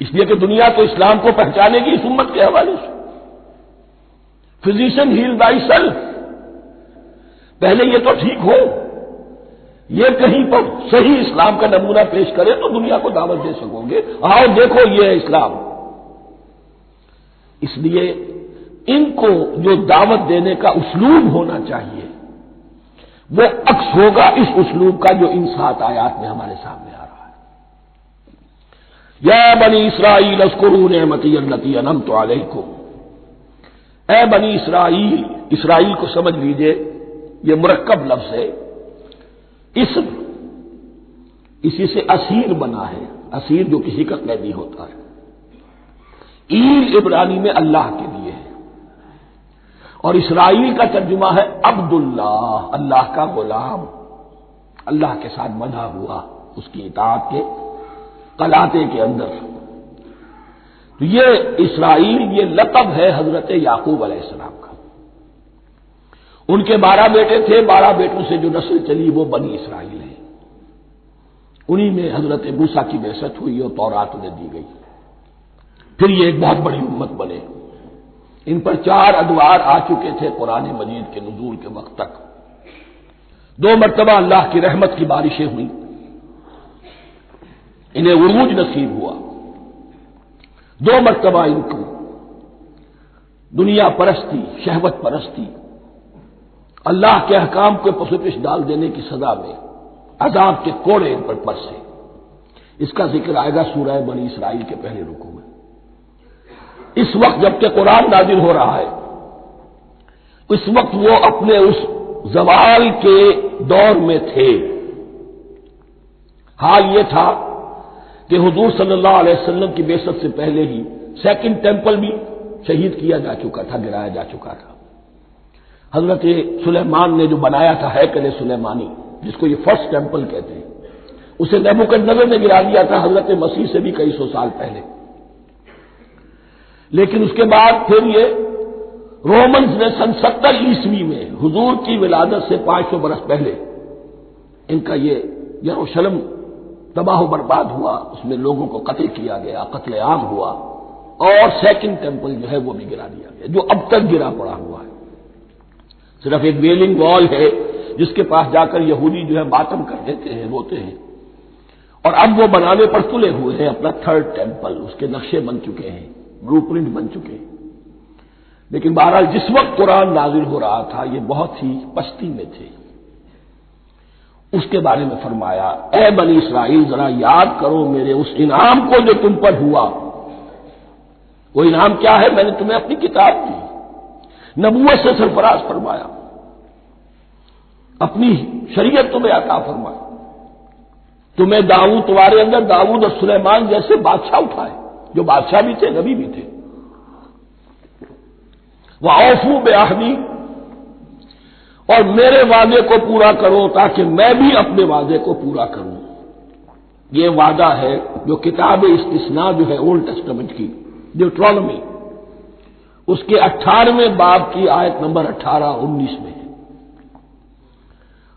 S1: اس لیے کہ دنیا تو اسلام کو پہچانے گی اس امت کے حوالے سے۔ فزیشین ہیل بائی سیلف، پہلے یہ تو ٹھیک ہو، یہ کہیں پر صحیح اسلام کا نمونہ پیش کرے تو دنیا کو دعوت دے سکو گے، آؤ دیکھو یہ ہے اسلام۔ اس لیے ان کو جو دعوت دینے کا اسلوب ہونا چاہیے وہ عکس ہوگا اس اسلوب کا جو ان 7 آیات میں ہمارے سامنے آ رہا ہے۔ یا بنی اسرائیل اذکروا نعمتی التی انعمت علیکم، اے بنی اسرائیل، اسرائیل کو سمجھ لیجئے یہ مرکب لفظ ہے، اسم، اسی سے اسیر بنا ہے، اسیر جو کسی کا قیدی ہوتا ہے۔ ایل عبرانی میں اللہ کے لیے ہے، اور اسرائیل کا ترجمہ ہے عبداللہ، اللہ کا غلام، اللہ کے ساتھ بندھا ہوا اس کی اطاعت کے قلاتے کے اندر۔ تو یہ اسرائیل یہ لقب ہے حضرت یعقوب علیہ السلام کا، ان کے 12 بیٹے تھے، 12 بیٹوں سے جو نسل چلی وہ بنی اسرائیل ہے، انہی میں حضرت موسیٰ کی بعثت ہوئی اور تورات انہیں دی گئی، پھر یہ ایک بہت بڑی امت بنے۔ ان پر 4 ادوار آ چکے تھے قرآن مجید کے نزول کے وقت تک، 2 مرتبہ اللہ کی رحمت کی بارشیں ہوئیں، انہیں عروج نصیب ہوا، 2 مرتبہ ان کو دنیا پرستی، شہوت پرستی، اللہ کے احکام کو پسپش ڈال دینے کی سزا میں عذاب کے کوڑے ان پر برسے۔ اس کا ذکر آئے گا سورہ بنی اسرائیل کے پہلے رکوع میں۔ اس وقت جب کہ قرآن نازل ہو رہا ہے، اس وقت وہ اپنے اس زوال کے دور میں تھے۔ حال یہ تھا کہ حضور صلی اللہ علیہ وسلم کی بعثت سے پہلے ہی 2nd ٹیمپل بھی شہید کیا جا چکا تھا، گرایا جا چکا تھا۔ حضرت سلیمان نے جو بنایا تھا ہیکل سلیمانی، جس کو یہ 1st ٹیمپل کہتے ہیں، اسے نیبوکدنیزر نے گرا دیا تھا حضرت مسیح سے بھی کئی سو سال پہلے۔ لیکن اس کے بعد پھر یہ رومنز نے سن 70 عیسوی میں حضور کی ولادت سے 500 برس پہلے ان کا یہ یروشلم تباہ و برباد ہوا، اس میں لوگوں کو قتل کیا گیا، قتل عام ہوا، اور 2nd ٹیمپل جو ہے وہ بھی گرا دیا گیا، جو اب تک گرا پڑا ہوا ہے۔ صرف ایک ویلنگ وال ہے جس کے پاس جا کر یہودی جو ہے ماتم کر دیتے ہیں، روتے ہیں، اور اب وہ بنانے پر تلے ہوئے ہیں اپنا 3rd ٹیمپل، اس کے نقشے بن چکے ہیں، بلو پرنٹ بن چکے ہیں۔ لیکن بہرحال جس وقت قرآن نازل ہو رہا تھا یہ بہت ہی پستی میں تھے۔ اس کے بارے میں فرمایا، اے بنی اسرائیل ذرا یاد کرو میرے اس انعام کو جو تم پر ہوا، وہ انعام کیا ہے؟ میں نے تمہیں اپنی کتاب دی، نبوت سے سرفراز فرمایا، اپنی شریعت تمہیں عطا فرمائی، تمہیں داؤد، تمہارے اندر داؤد اور سلیمان جیسے بادشاہ اٹھائے جو بادشاہ بھی تھے، نبی بھی تھے۔ وَأَوْفُوا بِعَهْدِي، اور میرے وعدے کو پورا کرو تاکہ میں بھی اپنے وعدے کو پورا کروں۔ یہ وعدہ ہے جو کتاب استثناء جو ہے اولڈ ٹیسٹمنٹ کی، ڈیوٹرانومی، اس کے 18ویں باب کی آیت نمبر 18-19 میں ہے۔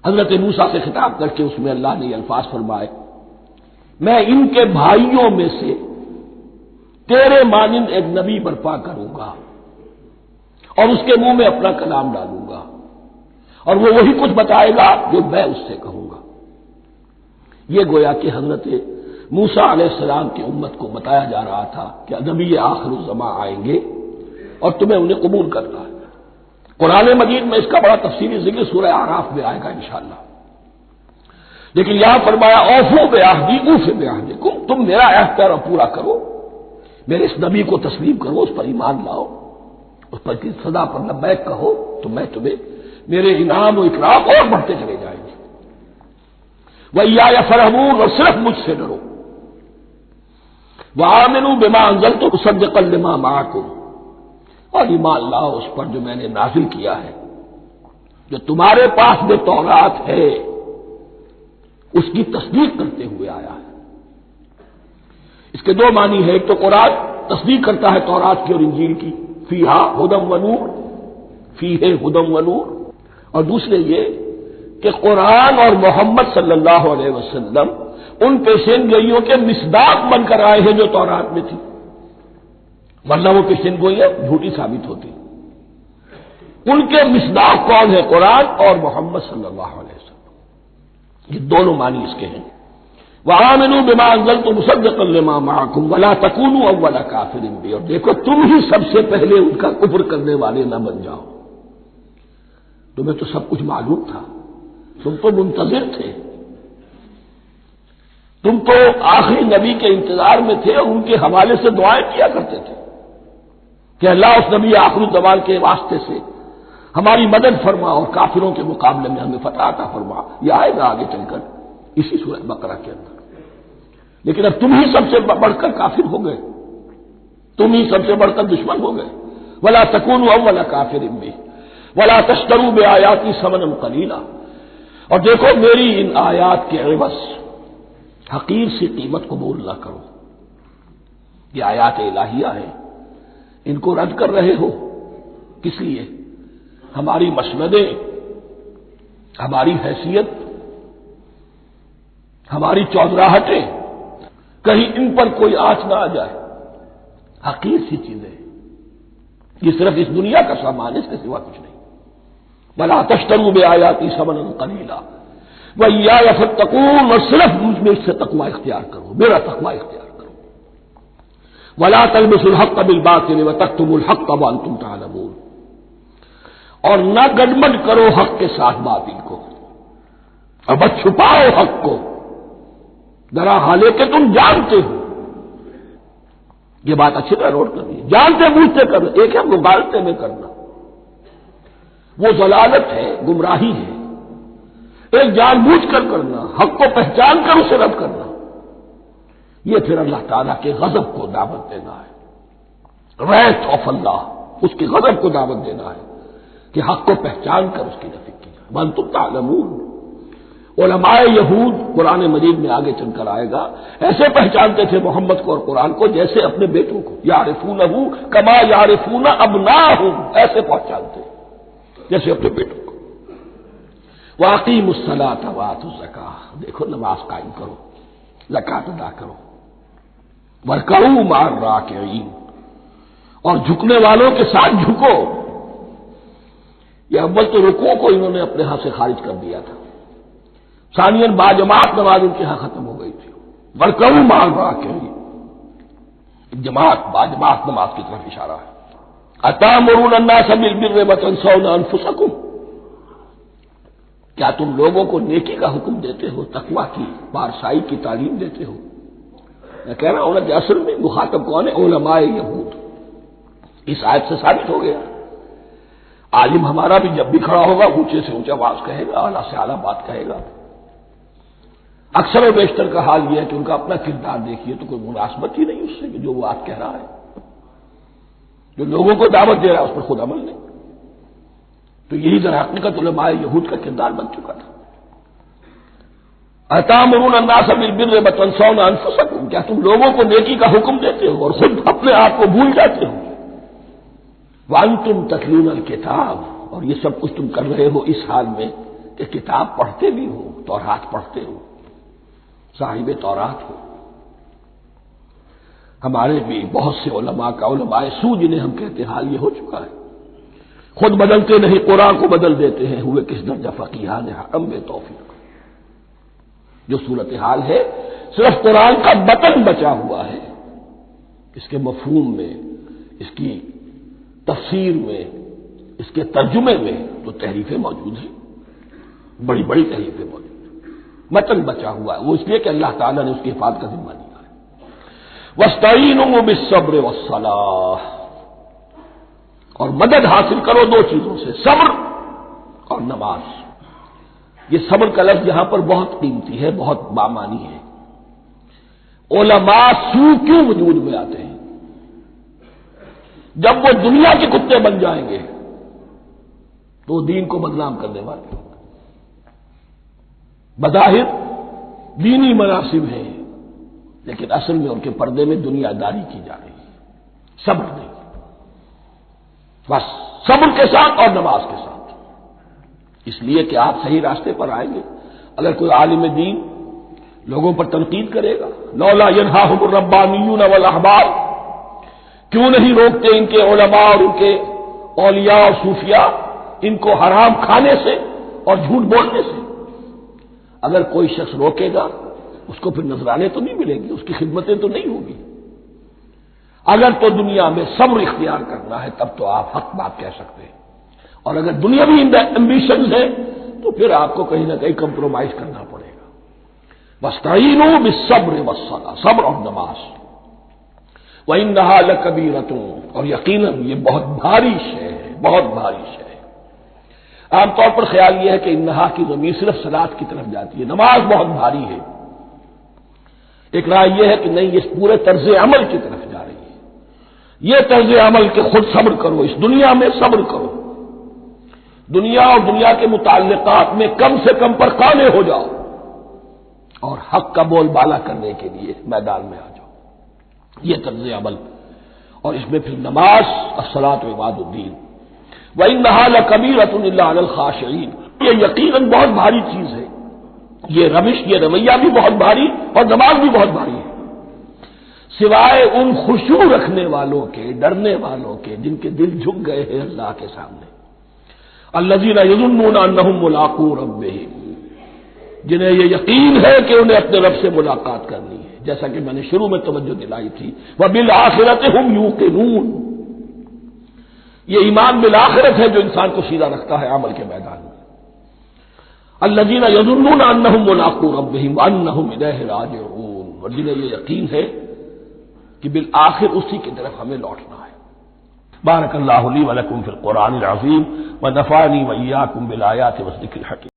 S1: حضرت موسیٰ سے خطاب کر کے اس میں اللہ نے یہ الفاظ فرمائے، میں ان کے بھائیوں میں سے تیرے مانند ایک نبی برپا کروں گا اور اس کے منہ میں اپنا کلام ڈالوں گا، اور وہ وہی کچھ بتائے گا جو میں اس سے کہوں گا۔ یہ گویا کہ حضرت موسیٰ علیہ السلام کی امت کو بتایا جا رہا تھا کہ نبی آخر الزماں آئیں گے اور تمہیں انہیں قبول کرنا ہے۔ قرآن مجید میں اس کا بڑا تفصیلی ذکر سورہ اعراف میں آئے گا انشاءاللہ، لیکن یہاں فرمایا اوفوا بعہدی اوف بعہدکم، تم میرا عہد پورا کرو، میرے اس نبی کو تسلیم کرو، اس پر ایمان لاؤ، اس پر کی صدا پر لبیک کہو، تو میں تمہیں میرے انعام و اکرام اور بڑھتے چلے جائیں گے۔ وَإِيَّایَ فَارْہَبُونْ، اور صرف مجھ سے ڈرو۔ وَآمِنُوا بِمَا أَنزَلْتُ مُصَدِّقًا لِمَا مَعَكُمْ، اور ایمان لاؤ اس پر جو میں نے نازل کیا ہے، جو تمہارے پاس میں تورات ہے اس کی تصدیق کرتے ہوئے آیا ہے۔ اس کے دو معنی ہے، ایک تو قرآن تصدیق کرتا ہے تورات کی اور انجیل کی، فیہا ھدی ونور، فیہ ھدی ونور، اور دوسرے یہ کہ قرآن اور محمد صلی اللہ علیہ وسلم ان پیشین گوئیوں کے مصداق بن کر آئے ہیں جو تورات میں تھی، ورنہ وہ پیشین گوئیاں جھوٹی ثابت ہوتی۔ ان کے مصداق کون ہے؟ قرآن اور محمد صلی اللہ علیہ وسلم، یہ دونوں معنی اس کے ہیں۔ وَآمِنُوا بِمَا أَنزَلْتُ مُصَدِّقًا لِمَا مَعَكُمْ وَلَا تَكُونُوا أَوَّلَ كَافِرٍ بِهِ، اور دیکھو تم ہی سب سے پہلے ان کا کفر کرنے والے نہ بن جاؤ۔ تمہیں تو سب کچھ معلوم تھا، تم تو منتظر تھے، تم تو آخری نبی کے انتظار میں تھے اور ان کے حوالے سے دعائیں کیا کرتے تھے کہ اللہ اس نبی آخری زمان کے واسطے سے ہماری مدد فرما اور کافروں کے مقابلے میں ہمیں فتح عطا فرما۔ یہ آئے گا آگے چل کر اسی سورہ بقرہ کے اندر۔ لیکن اب تم ہی سب سے بڑھ کر کافر ہو گئے، تم ہی سب سے بڑھ کر دشمن ہو گئے۔ وَلَا تَكُونُوا أَوَّلَ كَافِرٍ بِهِ وَلَا تَشْتَرُوا بِآيَاتِي ثَمَنًا قَلِيلًا، اور دیکھو میری ان آیات کے عوض حقیر سی قیمت قبول نہ کرو۔ یہ آیات الہیہ ہیں، ان کو رد کر رہے ہو، کس لیے؟ ہماری مسندیں، ہماری حیثیت، ہماری چودراہٹیں، کہیں ان پر کوئی آنچ نہ آ جائے۔ حقیر سی چیزیں، یہ صرف اس دنیا کا سامان ہے، اس کے سوا کچھ نہیں۔ وَلَا تَشْتَرُوا بِآيَاتِي ثَمَنًا قَلِيلًا وَإِيَّایَ فَاتَّقُونِ، اور صرف مجھ میں سے تقوی اختیار کرو، میرا تقوی اختیار کرو۔ وَلَا تَلْبِسُوا الْحَقَّ بِالْبَاطِلِ وَتَكْتُمُوا الْحَقَّ وَأَنْتُمْ تَعْلَمُونَ، اور نہ گڈمڈ کرو حق کے ساتھ باطل کو، اور بس چھپاؤ حق کو، ذرا حالے کہ تم جانتے ہو۔ یہ بات اچھی طرح نوٹ کرنی ہے، جانتے بوجھتے کرنا، ایک ہے مغالطے میں کرنا، وہ ضلالت ہے، گمراہی ہے۔ ایک جان بوجھ کر کرنا، حق کو پہچان کر اسے رد کرنا، یہ پھر اللہ تعالیٰ کے غضب کو دعوت دینا ہے، wrath of اللہ، اس کے غضب کو دعوت دینا ہے کہ حق کو پہچان کر اس کی نفی کی جائے۔ وَأَنْتُمْ تَعْلَمُونَ، علماء یہود قرآن مجید میں آگے چل کر آئے گا، ایسے پہچانتے تھے محمد کو اور قرآن کو جیسے اپنے بیٹوں کو، یعرفونہ کما یعرفون ابناہم، ایسے پہچانتے جیسے اپنے بیٹوں کو۔ وَأَقِیمُوا الصَّلَاةَ وَآتُوا الزَّکَاۃَ، دیکھو نماز قائم کرو، زکوٰۃ ادا کرو۔ وَارْکَعُوا مَعَ الرَّاکِعِینَ، اور جھکنے والوں کے ساتھ جھکو۔ یہ اول تو رکوع کو انہوں نے اپنے ہاں سے خارج کر دیا تھا، ثانیاً باجماعت نماز ان کے ہاں ختم ہو گئی تھی۔ وَارْکَعُوا مَعَ الرَّاکِعِینَ، جماعت باجماعت نماز کی طرف اشارہ ہے۔ أَتَأْمُرُونَ النَّاسَ بِالْبِرِّ وَتَنْسَوْنَ أَنفُسَكُمْ، کیا تم لوگوں کو نیکی کا حکم دیتے ہو، تقویٰ کی، پارسائی کی تعلیم دیتے ہو؟ میں کہہ رہا ہوں نا کہ اصل میں مخاطب کون ہے؟ علماء یہود، اس آیت سے ثابت ہو گیا عالم ہمارا بھی جب بھی کھڑا ہوگا اونچے سے اونچا آواز کہے گا، اعلیٰ سے اعلیٰ بات کہے گا۔ اکثر و بیشتر کا حال یہ ہے کہ ان کا اپنا کردار دیکھیے تو کوئی مناسبت ہی نہیں اس سے کہ جو وہ بات کہہ رہا ہے، جو لوگوں کو دعوت دے رہا ہے اس پر خود عمل نہیں۔ تو یہی در حقیقت علماء یہود کا کردار بن چکا تھا۔ اتامرون الناس بالبر وتنسون انفسکم، کیا تم لوگوں کو نیکی کا حکم دیتے ہو اور خود اپنے آپ کو بھول جاتے ہو؟ وانتم تتلون الکتاب، اور یہ سب کچھ تم کر رہے ہو اس حال میں کہ کتاب پڑھتے بھی ہو، تورات پڑھتے ہو، صاحب تورات ہو۔ ہمارے بھی بہت سے علماء کا علماء سو جنہیں ہم کہتے ہیں حال یہ ہو چکا ہے، خود بدلتے نہیں قرآن کو بدل دیتے ہیں، ہوئے کس درجہ فقیہان حرم بے توفیق۔ جو صورتحال ہے صرف قرآن کا بطن بچا ہوا ہے، اس کے مفہوم میں، اس کی تفسیر میں، اس کے ترجمے میں تو تحریفیں موجود ہیں، بڑی بڑی تحریفیں موجود ہیں، متن بچا ہوا ہے، وہ اس لیے کہ اللہ تعالیٰ نے اس کی حفاظت کا ذمہ لیا ہے۔ وَاسْتَعِینُوا بِالصَّبْرِ وَالصَّلَاةِ، اور مدد حاصل کرو دو چیزوں سے، صبر اور نماز۔ یہ صبر کا لفظ یہاں پر بہت قیمتی ہے، بہت بامانی ہے۔ علماء سو کیوں وجود میں آتے ہیں؟ جب وہ دنیا کے کتے بن جائیں گے تو دین کو بدنام کرنے والے ہوں گے۔ بظاہر دینی مناسب ہیں لیکن اصل میں ان کے پردے میں دنیا داری کی جا رہی ہے، صبر نہیں، بس صبر کے ساتھ اور نماز کے ساتھ، اس لیے کہ آپ صحیح راستے پر آئیں گے۔ اگر کوئی عالم دین لوگوں پر تنقید کرے گا، لولا ینہاہم الربانیون والاحبار، کیوں نہیں روکتے ان کے علماء اور ان کے اولیاء اور صوفیاء ان کو حرام کھانے سے اور جھوٹ بولنے سے؟ اگر کوئی شخص روکے گا اس کو پھر نذرانے تو نہیں ملیں گی، اس کی خدمتیں تو نہیں ہوگی۔ اگر تو دنیا میں صبر اختیار کرنا ہے تب تو آپ حق بات کہہ سکتے ہیں، اور اگر دنیاوی ایمبیشنز ہے تو پھر آپ کو کہیں نہ کہیں کمپرومائز کرنا پڑے گا۔ وَاسْتَعِینُوا بِالصَّبْرِ وَالصَّلَاةِ، صبر اور نماز۔ وَإِنَّهَا لَكَبِیرَةٌ، اور یقیناً یہ بہت بھاری شے ہے، بہت بھاری شے ہے۔ عام طور پر خیال یہ ہے کہ انہا کی ضمیر صرف صلاۃ کی طرف جاتی ہے، نماز بہت بھاری ہے۔ ایک رائے یہ ہے کہ نہیں، یہ پورے طرز عمل کی طرف جا رہی ہے، یہ طرز عمل کہ خود صبر کرو، اس دنیا میں صبر کرو، دنیا اور دنیا کے متعلقات میں کم سے کم پر قانع ہو جاؤ اور حق کا بول بالا کرنے کے لیے میدان میں آ جاؤ، یہ طرز عمل۔ اور اس میں پھر نماز، الصلاۃ و عماد الدین۔ وَإِنَّهَا لَكَبِیرَةٌ إِلَّا عَلَى الْخَاشِعِینَ، یہ یقیناً بہت بھاری چیز ہے، یہ روش، یہ رویہ بھی بہت بھاری اور نماز بھی بہت بھاری ہے، سوائے ان خشوع رکھنے والوں کے، ڈرنے والوں کے، جن کے دل جھک گئے ہیں اللہ کے سامنے۔ الذین یظنون انہم ملاقو ربہم، جنہیں یہ یقین ہے کہ انہیں اپنے رب سے ملاقات کرنی ہے، جیسا کہ میں نے شروع میں توجہ دلائی تھی، وبالآخرۃ ھم یوقنون، یہ ایمان بالآخرت ہے جو انسان کو سیدھا رکھتا ہے عمل کے میدان میں۔ الذین یظنون انہم ملاقو ربہم وانہم الیہ راجعون، اور جنہیں یہ یقین ہے کہ بالآخر اسی کی طرف ہمیں لوٹنا ہے۔ بارک اللہ لی ولکم فی القرآن العظیم ونفعنی وإیاکم بالآیات والذکر الحکیم۔